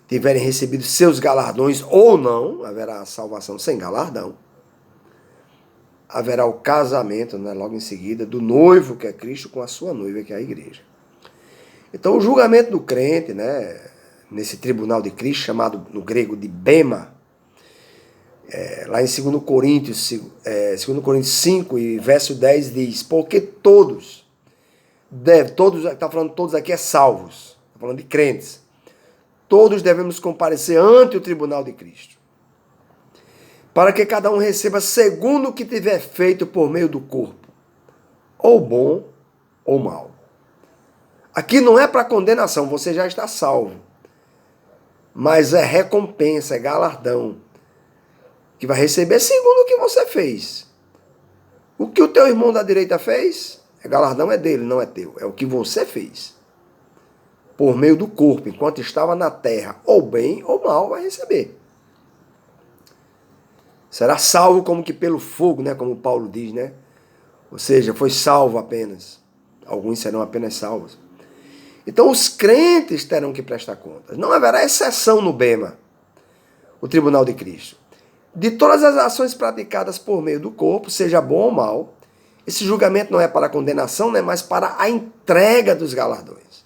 tiverem recebido seus galardões ou não, haverá salvação sem galardão. Haverá o casamento, logo em seguida, do noivo, que é Cristo, com a sua noiva, que é a igreja. Então, o julgamento do crente, nesse tribunal de Cristo, chamado no grego de bema, lá em 2 Coríntios 5, e verso 10 diz, porque todos, está falando todos aqui, salvos, está falando de crentes, todos devemos comparecer ante o tribunal de Cristo, para que cada um receba segundo o que tiver feito por meio do corpo, ou bom ou mal. Aqui não é para condenação, você já está salvo, mas é recompensa, é galardão, que vai receber segundo o que você fez. O que o teu irmão da direita fez, galardão é dele, não é teu, é o que você fez. Por meio do corpo, enquanto estava na terra, ou bem ou mal, vai receber. Será salvo como que pelo fogo, como Paulo diz, Ou seja, foi salvo apenas. Alguns serão apenas salvos. Então os crentes terão que prestar contas. Não haverá exceção no bema, o tribunal de Cristo. De todas as ações praticadas por meio do corpo, seja bom ou mal, esse julgamento não é para a condenação, mas para a entrega dos galardões.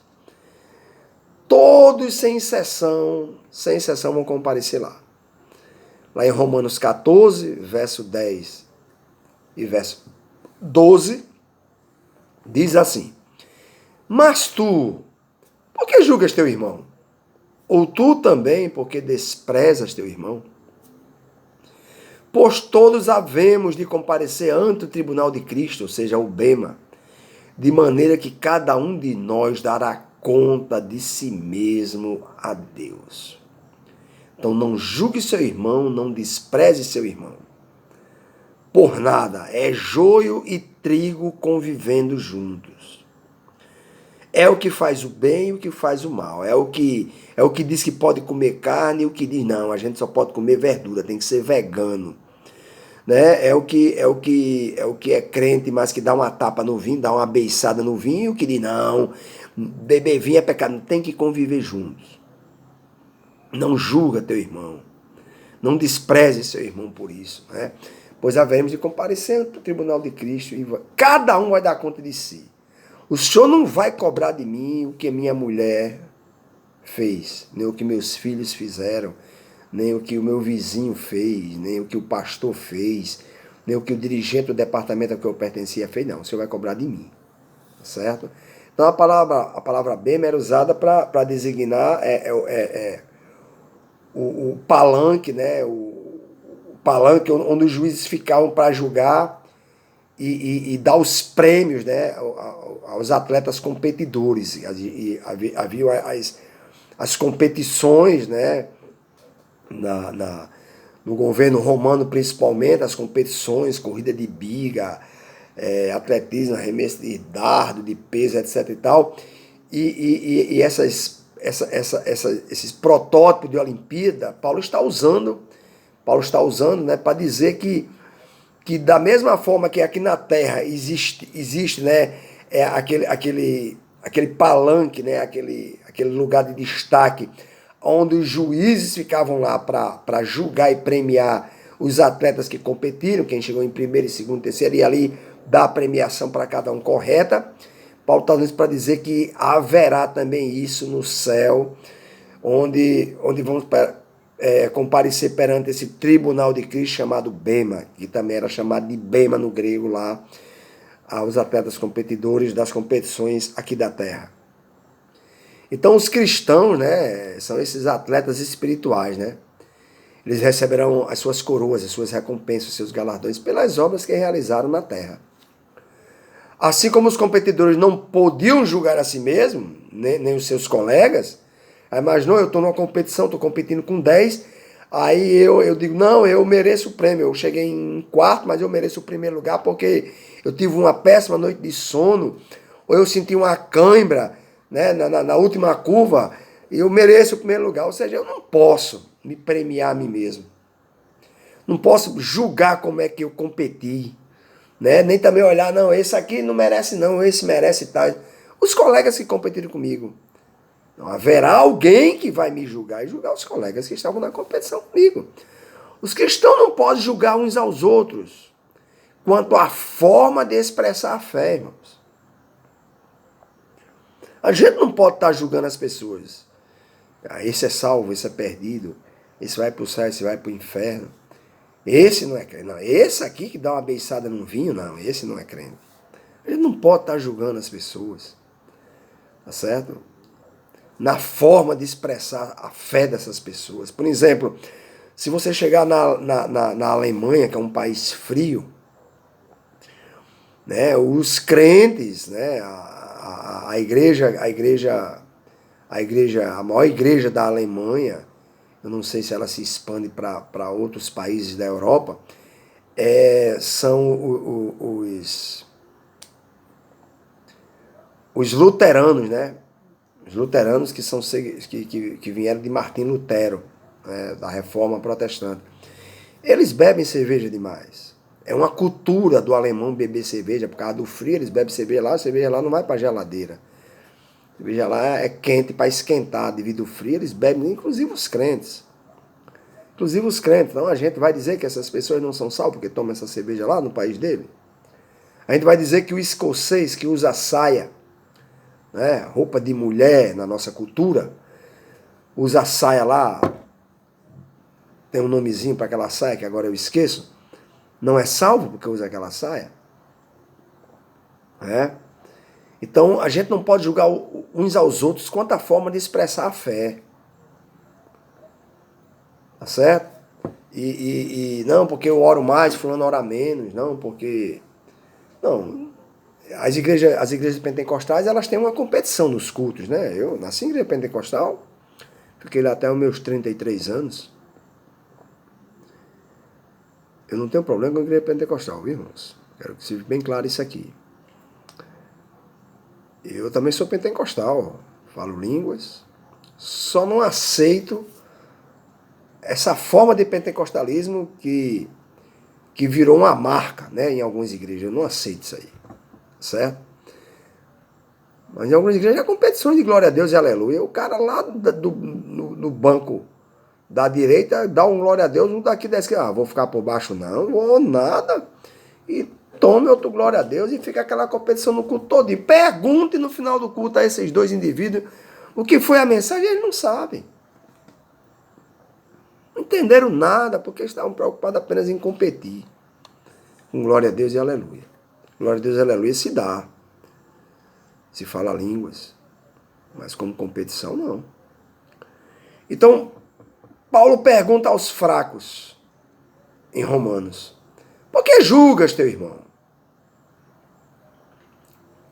Todos, sem exceção, vão comparecer lá. Lá em Romanos 14, verso 10 e verso 12, diz assim, mas tu, por que julgas teu irmão? Ou tu também, porque desprezas teu irmão? Pois todos havemos de comparecer ante o tribunal de Cristo, ou seja, o bema, de maneira que cada um de nós dará conta de si mesmo a Deus. Então não julgue seu irmão, não despreze seu irmão. Por nada, é joio e trigo convivendo juntos. É o que faz o bem e o que faz o mal. É o que diz que pode comer carne e o que diz não, a gente só pode comer verdura, tem que ser vegano. É o que é crente, mas que dá uma tapa no vinho, dá uma beiçada no vinho, e o que diz não, beber vinho é pecado, tem que conviver juntos. Não julga teu irmão. Não despreze seu irmão por isso. Pois haveremos de comparecer ante o tribunal de Cristo e cada um vai dar conta de si. O Senhor não vai cobrar de mim o que minha mulher fez, nem o que meus filhos fizeram, nem o que o meu vizinho fez, nem o que o pastor fez, nem o que o dirigente do departamento ao que eu pertencia fez. Não, o Senhor vai cobrar de mim. Certo? Então a palavra bema era usada para designar o palanque, o palanque onde os juízes ficavam para julgar e dar os prêmios, aos atletas competidores. E havia as competições, no governo romano principalmente, as competições, corrida de biga, atletismo, arremesso de dardo, de peso, etc. e tal. E esses protótipos de Olimpíada, Paulo está usando, né, para dizer que da mesma forma que aqui na Terra existe né, aquele palanque, né, aquele lugar de destaque, onde os juízes ficavam lá para julgar e premiar os atletas que competiram, quem chegou em primeiro, segundo, terceiro, e ali dar a premiação para cada um correta. Paulo está dizendo para dizer que haverá também isso no céu, onde vamos comparecer perante esse tribunal de Cristo chamado Bema, que também era chamado de Bema no grego lá, aos atletas competidores das competições aqui da terra. Então os cristãos, né, são esses atletas espirituais, né? Eles receberão as suas coroas, as suas recompensas, os seus galardões pelas obras que realizaram na terra. Assim como os competidores não podiam julgar a si mesmos, nem os seus colegas, mas não, eu estou numa competição, estou competindo com 10, aí eu digo, não, eu mereço o prêmio, eu cheguei em quarto, mas eu mereço o primeiro lugar porque eu tive uma péssima noite de sono, ou eu senti uma cãibra, né, na última curva, e eu mereço o primeiro lugar. Ou seja, eu não posso me premiar a mim mesmo. Não posso julgar como é que eu competi. Né? Nem também olhar, não, esse aqui não merece não, esse merece tal. Os colegas que competiram comigo. Não, haverá alguém que vai me julgar e julgar os colegas que estavam na competição comigo. Os cristãos não podem julgar uns aos outros quanto à forma de expressar a fé, irmãos. A gente não pode estar julgando as pessoas. Esse é salvo, esse é perdido, esse vai para o céu, esse vai para o inferno. Esse não é crente. Não, esse aqui que dá uma beiçada num vinho, não, esse não é crente. A gente não pode estar julgando as pessoas. Tá certo? Na forma de expressar a fé dessas pessoas. Por exemplo, se você chegar na Alemanha, que é um país frio, né, os crentes, né, a maior igreja da Alemanha, eu não sei se ela se expande para outros países da Europa, são os luteranos, né? Os luteranos que vieram de Martim Lutero, né, da Reforma Protestante. Eles bebem cerveja demais. É uma cultura do alemão beber cerveja, por causa do frio, eles bebem cerveja lá não vai para geladeira. A cerveja lá é quente para esquentar devido ao frio, eles bebem, inclusive os crentes. Então a gente vai dizer que essas pessoas não são salvas porque tomam essa cerveja lá no país dele? A gente vai dizer que o escocês que usa saia, né, roupa de mulher na nossa cultura, usa saia lá, tem um nomezinho para aquela saia que agora eu esqueço, não é salvo porque usa aquela saia? Né? Então a gente não pode julgar uns aos outros quanto à forma de expressar a fé. Tá certo? E não, porque eu oro mais, fulano ora menos, não, porque... Não, as igrejas pentecostais, elas têm uma competição nos cultos, né? Eu nasci em igreja pentecostal, fiquei lá até os meus 33 anos. Eu não tenho problema com a igreja pentecostal, viu, irmãos? Quero que seja bem claro isso aqui. Eu também sou pentecostal, falo línguas, só não aceito essa forma de pentecostalismo que virou uma marca, né, em algumas igrejas. Eu não aceito isso aí, certo? Mas em algumas igrejas há competições de glória a Deus e aleluia. O cara lá no banco da direita dá um glória a Deus, um daqui da esquerda, vou ficar por baixo não, vou nada. E tome outro glória a Deus e fica aquela competição no culto todo. E pergunte no final do culto a esses dois indivíduos o que foi a mensagem, eles não sabem. Não entenderam nada, porque estavam preocupados apenas em competir. Com glória a Deus e aleluia. Glória a Deus e aleluia se dá. Se fala línguas. Mas como competição, não. Então, Paulo pergunta aos fracos, em Romanos, por que julgas teu irmão?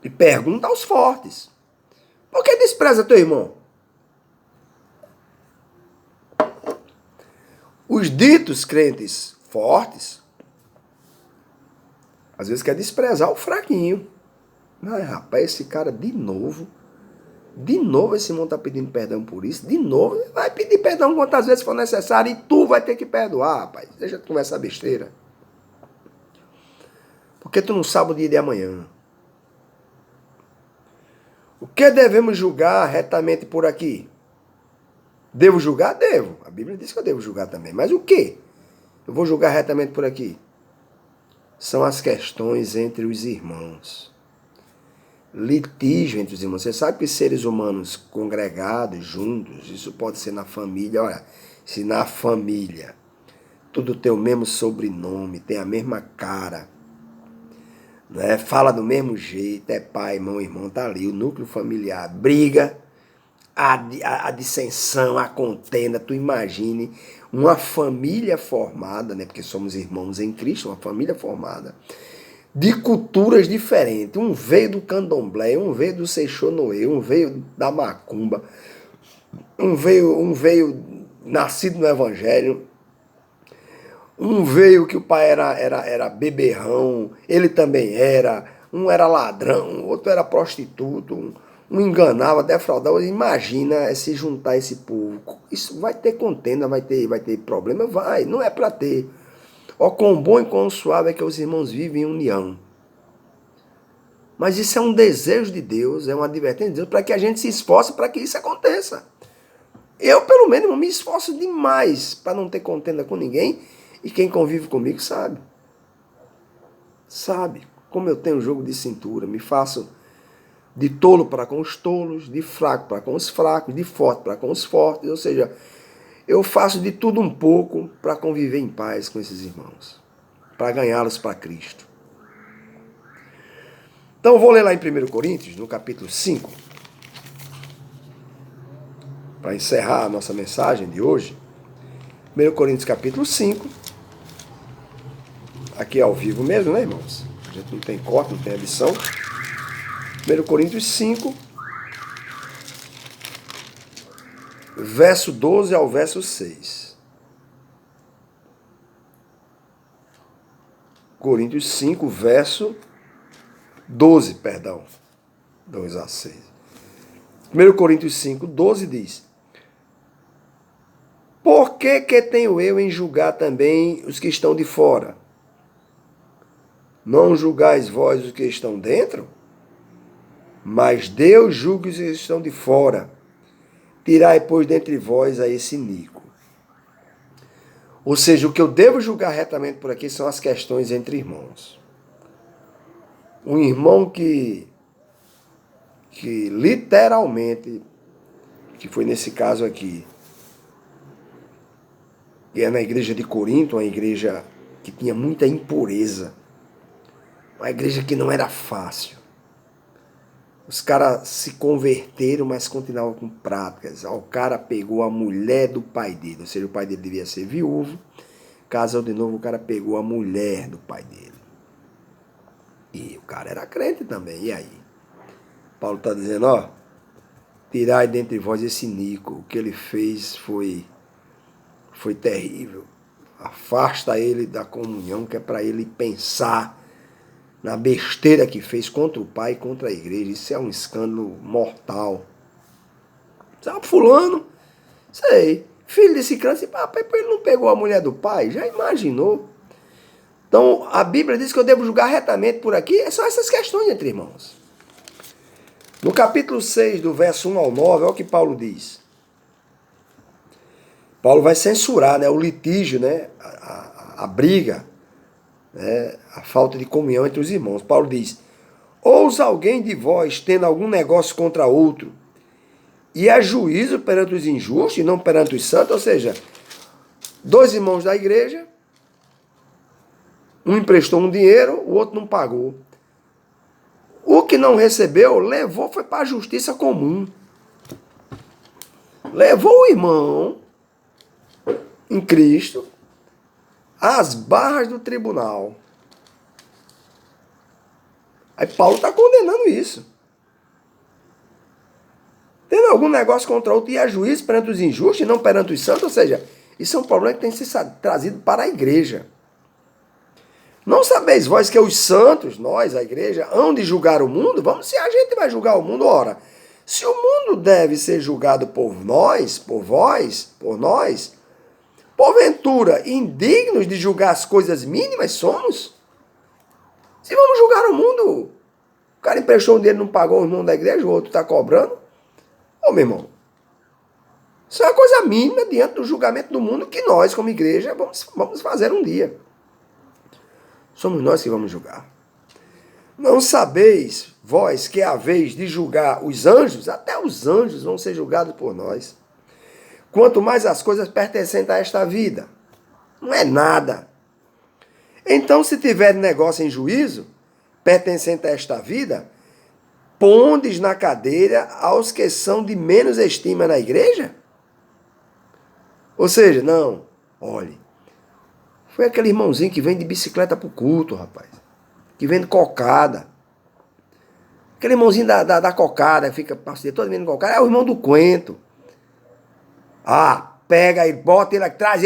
E pergunta aos fortes, por que despreza teu irmão? Os ditos crentes fortes Às vezes quer desprezar o fraquinho. Mas, rapaz, esse cara de novo esse irmão está pedindo perdão por isso, de novo, ele vai pedir perdão quantas vezes for necessário e tu vai ter que perdoar, rapaz. Deixa de conversar besteira. Porque tu não sabe o dia de amanhã. O que devemos julgar retamente por aqui? Devo julgar? Devo. A Bíblia diz que eu devo julgar também. Mas o que eu vou julgar retamente por aqui? São as questões entre os irmãos. Litígio entre os irmãos. Você sabe que seres humanos congregados, juntos, isso pode ser na família. Olha, se na família tudo tem o mesmo sobrenome, tem a mesma cara, né? Fala do mesmo jeito, é pai, irmão, tá ali, o núcleo familiar, briga, a dissensão, a contenda, tu imagine uma família formada, né? Porque somos irmãos em Cristo, uma família formada, de culturas diferentes. Um veio do candomblé, um veio do seixonoê, um veio da macumba, um veio nascido no evangelho, um veio que o pai era beberrão, ele também era, um era ladrão, outro era prostituto, um enganava, defraudava. Imagina se juntar esse povo. Isso vai ter contenda, vai ter problema? Vai, não é para ter. Ó, quão bom e quão suave é que os irmãos vivem em união. Mas isso é um desejo de Deus, é uma advertência de Deus, para que a gente se esforce para que isso aconteça. Eu, pelo menos, me esforço demais para não ter contenda com ninguém, e quem convive comigo sabe. Sabe como eu tenho jogo de cintura, me faço de tolo para com os tolos, de fraco para com os fracos, de forte para com os fortes, ou seja, eu faço de tudo um pouco para conviver em paz com esses irmãos, para ganhá-los para Cristo. Então eu vou ler lá em 1 Coríntios, no capítulo 5, para encerrar a nossa mensagem de hoje. 1 Coríntios capítulo 5, aqui é ao vivo mesmo, né, irmãos? A gente não tem corte, não tem edição. 1 Coríntios 5, verso 12 ao verso 6. Coríntios 5, verso 12, perdão. 2 a 6. 1 Coríntios 5, 12 diz: Por que tenho eu em julgar também os que estão de fora? Não julgais vós os que estão dentro? Mas Deus julga os que estão de fora. Tirai, pois, dentre vós a esse iníquo. Ou seja, o que eu devo julgar retamente por aqui são as questões entre irmãos. Um irmão que literalmente, que foi nesse caso aqui, que é na igreja de Corinto, uma igreja que tinha muita impureza, uma igreja que não era fácil. Os caras se converteram, mas continuavam com práticas. O cara pegou a mulher do pai dele, ou seja, o pai dele devia ser viúvo, casou de novo, o cara pegou a mulher do pai dele. E o cara era crente também, e aí? Paulo está dizendo, ó, tirai dentre vós esse iníquo, o que ele fez foi terrível. Afasta ele da comunhão, que é para ele pensar na besteira que fez contra o pai e contra a igreja. Isso é um escândalo mortal. Sabe, fulano, sei, filho desse crente, papai, ele não pegou a mulher do pai? Já imaginou? Então, a Bíblia diz que eu devo julgar retamente por aqui. São essas questões entre irmãos. No capítulo 6, do verso 1 ao 9, olha o que Paulo diz. Paulo vai censurar, né, o litígio, né, a briga, né, a falta de comunhão entre os irmãos. Paulo diz: ousa alguém de vós tendo algum negócio contra outro, e há juízo perante os injustos e não perante os santos? Ou seja, dois irmãos da igreja, um emprestou um dinheiro, o outro não pagou. O que não recebeu, levou, foi para a justiça comum. Levou o irmão em Cristo às barras do tribunal. Aí Paulo está condenando isso. Tendo algum negócio contra outro e a juízo perante os injustos e não perante os santos, ou seja, isso é um problema que tem que ser trazido para a igreja. Não sabeis vós que os santos, nós, a igreja, hão de julgar o mundo? Vamos, se a gente vai julgar o mundo, ora, se o mundo deve ser julgado por nós, por vós, por nós, porventura, indignos de julgar as coisas mínimas somos? Se vamos julgar o mundo, o cara emprestou um dinheiro e não pagou o irmão da igreja, o outro está cobrando. Ô, meu irmão, isso é uma coisa mínima diante do julgamento do mundo que nós, como igreja, vamos fazer um dia. Somos nós que vamos julgar. Não sabeis, vós, que é a vez de julgar os anjos? Até os anjos vão ser julgados por nós. Quanto mais as coisas pertencentes a esta vida. Não é nada. Então, se tiver negócio em juízo, pertencente a esta vida, pondes na cadeira aos que são de menos estima na igreja? Ou seja, não, olhe, foi aquele irmãozinho que vem de bicicleta pro culto, rapaz. Que vem de cocada. Aquele irmãozinho da cocada, fica passeio todo vendo cocada, é o irmão do Quento. Ah, pega ele, bota ele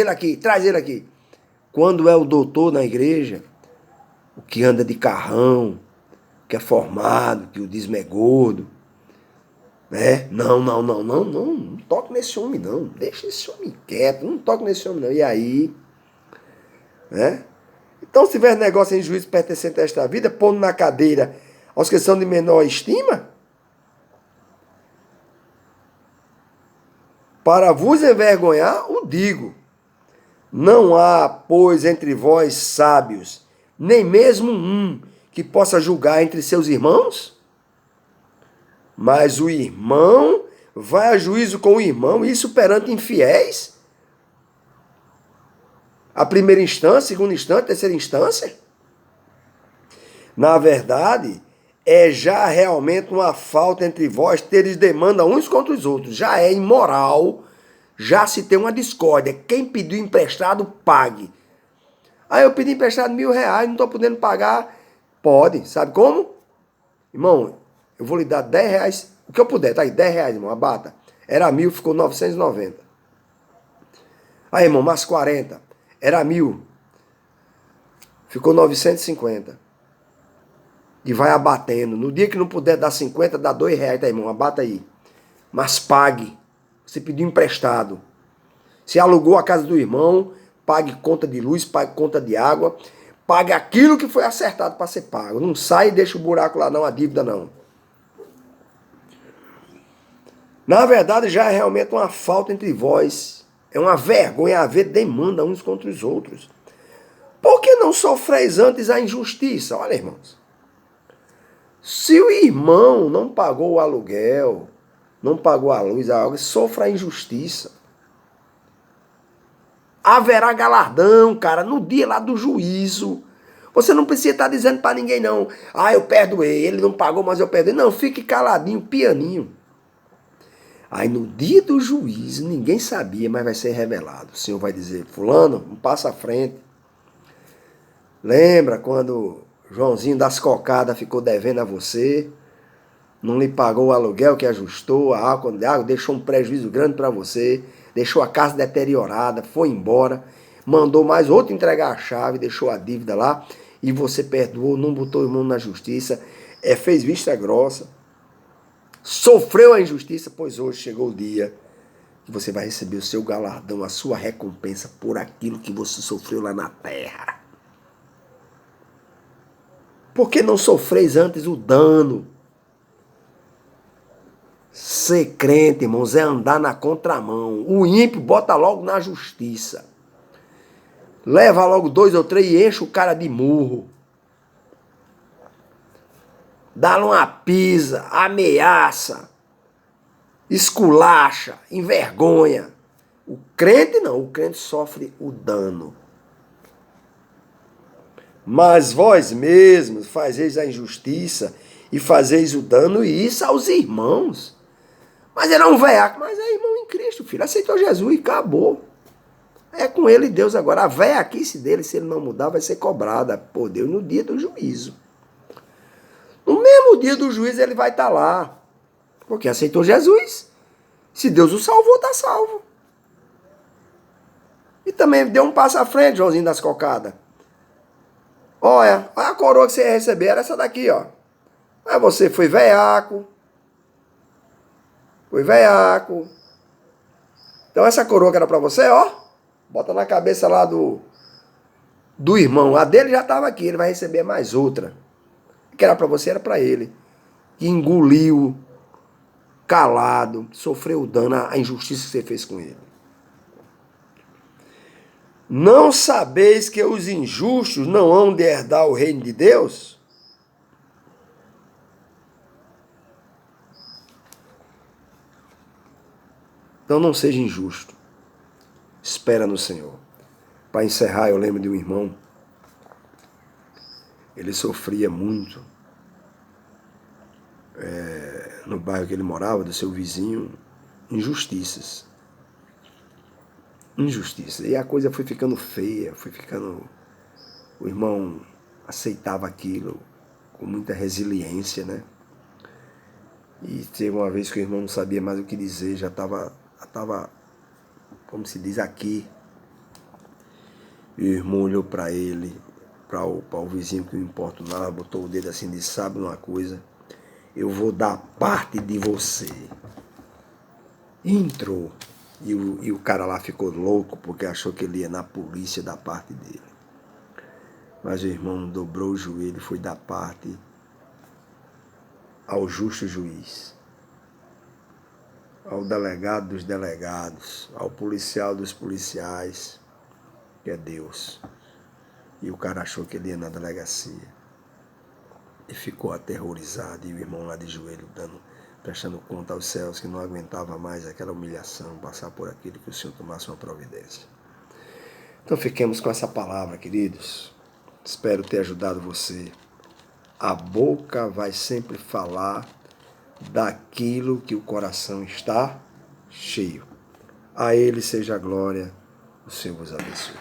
aqui, traz ele aqui. Quando é o doutor na igreja, o que anda de carrão, o que é formado, que o dízimo é gordo, né? Não toque nesse homem não, deixa esse homem quieto, não toque nesse homem não. E aí, né? Então, se tiver negócio em juízo pertencente a esta vida, pondo na cadeira aos que são de menor estima, para vos envergonhar, o digo. Não há, pois, entre vós sábios, nem mesmo um que possa julgar entre seus irmãos? Mas o irmão vai a juízo com o irmão, isso perante infiéis? A primeira instância, segunda instância, terceira instância? Na verdade, é já realmente uma falta entre vós teres demanda uns contra os outros. Já é imoral, já se tem uma discórdia. Quem pediu emprestado, pague. Ah, eu pedi emprestado R$1.000, não estou podendo pagar. Pode, sabe como? Irmão, eu vou lhe dar R$10, o que eu puder, tá aí, R$10, irmão, abata. Era 1.000, ficou 990. Aí, irmão, mais 40. Era 1.000. Ficou 950. E vai abatendo. No dia que não puder dar 50, dá R$2, tá, irmão? Abata aí. Mas pague. Você pediu emprestado. Se alugou a casa do irmão, pague conta de luz, pague conta de água. Pague aquilo que foi acertado para ser pago. Não sai e deixa o buraco lá não, a dívida não. Na verdade, já é realmente uma falta entre vós. É uma vergonha haver demanda uns contra os outros. Por que não sofreis antes a injustiça? Olha, irmãos. Se o irmão não pagou o aluguel, não pagou a luz, a água, sofra a injustiça. Haverá galardão, cara, no dia lá do juízo. Você não precisa estar dizendo para ninguém, não. Ah, eu perdoei, ele não pagou, mas eu perdoei. Não, fique caladinho, pianinho. Aí no dia do juízo, ninguém sabia, mas vai ser revelado. O Senhor vai dizer, fulano, não passa à frente. Lembra quando Joãozinho das cocadas ficou devendo a você? Não lhe pagou o aluguel que ajustou, a água, deixou um prejuízo grande para você, deixou a casa deteriorada, foi embora, mandou mais outro entregar a chave, deixou a dívida lá, e você perdoou, não botou o irmão na justiça, fez vista grossa, sofreu a injustiça, pois hoje chegou o dia que você vai receber o seu galardão, a sua recompensa por aquilo que você sofreu lá na terra. Por que não sofreis antes o dano? Ser crente, irmãos, é andar na contramão. O ímpio bota logo na justiça. Leva logo 2 ou 3 e enche o cara de murro. Dá-lhe uma pisa, ameaça, esculacha, envergonha. O crente não, o crente sofre o dano. Mas vós mesmos fazeis a injustiça e fazeis o dano, e isso aos irmãos. Mas ele é um veaco, mas é irmão em Cristo, filho. Aceitou Jesus e acabou. É com ele Deus agora. A veaquice dele, se ele não mudar, vai ser cobrada por Deus no dia do juízo. No mesmo dia do juízo ele vai estar lá. Porque aceitou Jesus. Se Deus o salvou, está salvo. E também deu um passo à frente, Joãozinho das cocadas. Olha a coroa que você ia receber, era essa daqui, ó. Aí você foi veiaco. Foi veiaco. Então essa coroa que era pra você, ó. Bota na cabeça lá do irmão. A dele já estava aqui, ele vai receber mais outra. O que era pra você, era pra ele. Que engoliu, calado, sofreu o dano, a injustiça que você fez com ele. Não sabeis que os injustos não hão de herdar o reino de Deus? Então não seja injusto. Espera no Senhor. Para encerrar, eu lembro de um irmão. Ele sofria muito no bairro que ele morava, do seu vizinho, injustiças. Injustiça. E a coisa foi ficando feia, foi ficando... O irmão aceitava aquilo com muita resiliência, né? E teve uma vez que o irmão não sabia mais o que dizer, já estava, como se diz aqui. E o irmão olhou para ele, para o vizinho que não importa nada, botou o dedo assim e disse, sabe uma coisa? Eu vou dar parte de você. E entrou. E o cara lá ficou louco porque achou que ele ia na polícia dar parte dele. Mas o irmão dobrou o joelho e foi dar parte ao justo juiz, ao delegado dos delegados, ao policial dos policiais, que é Deus. E o cara achou que ele ia na delegacia. E ficou aterrorizado. E o irmão lá de joelho, prestando conta aos céus, que não aguentava mais aquela humilhação, passar por aquilo, que o Senhor tomasse uma providência. Então fiquemos com essa palavra, queridos. Espero ter ajudado você. A boca vai sempre falar daquilo que o coração está cheio. A Ele seja a glória. O Senhor vos abençoe.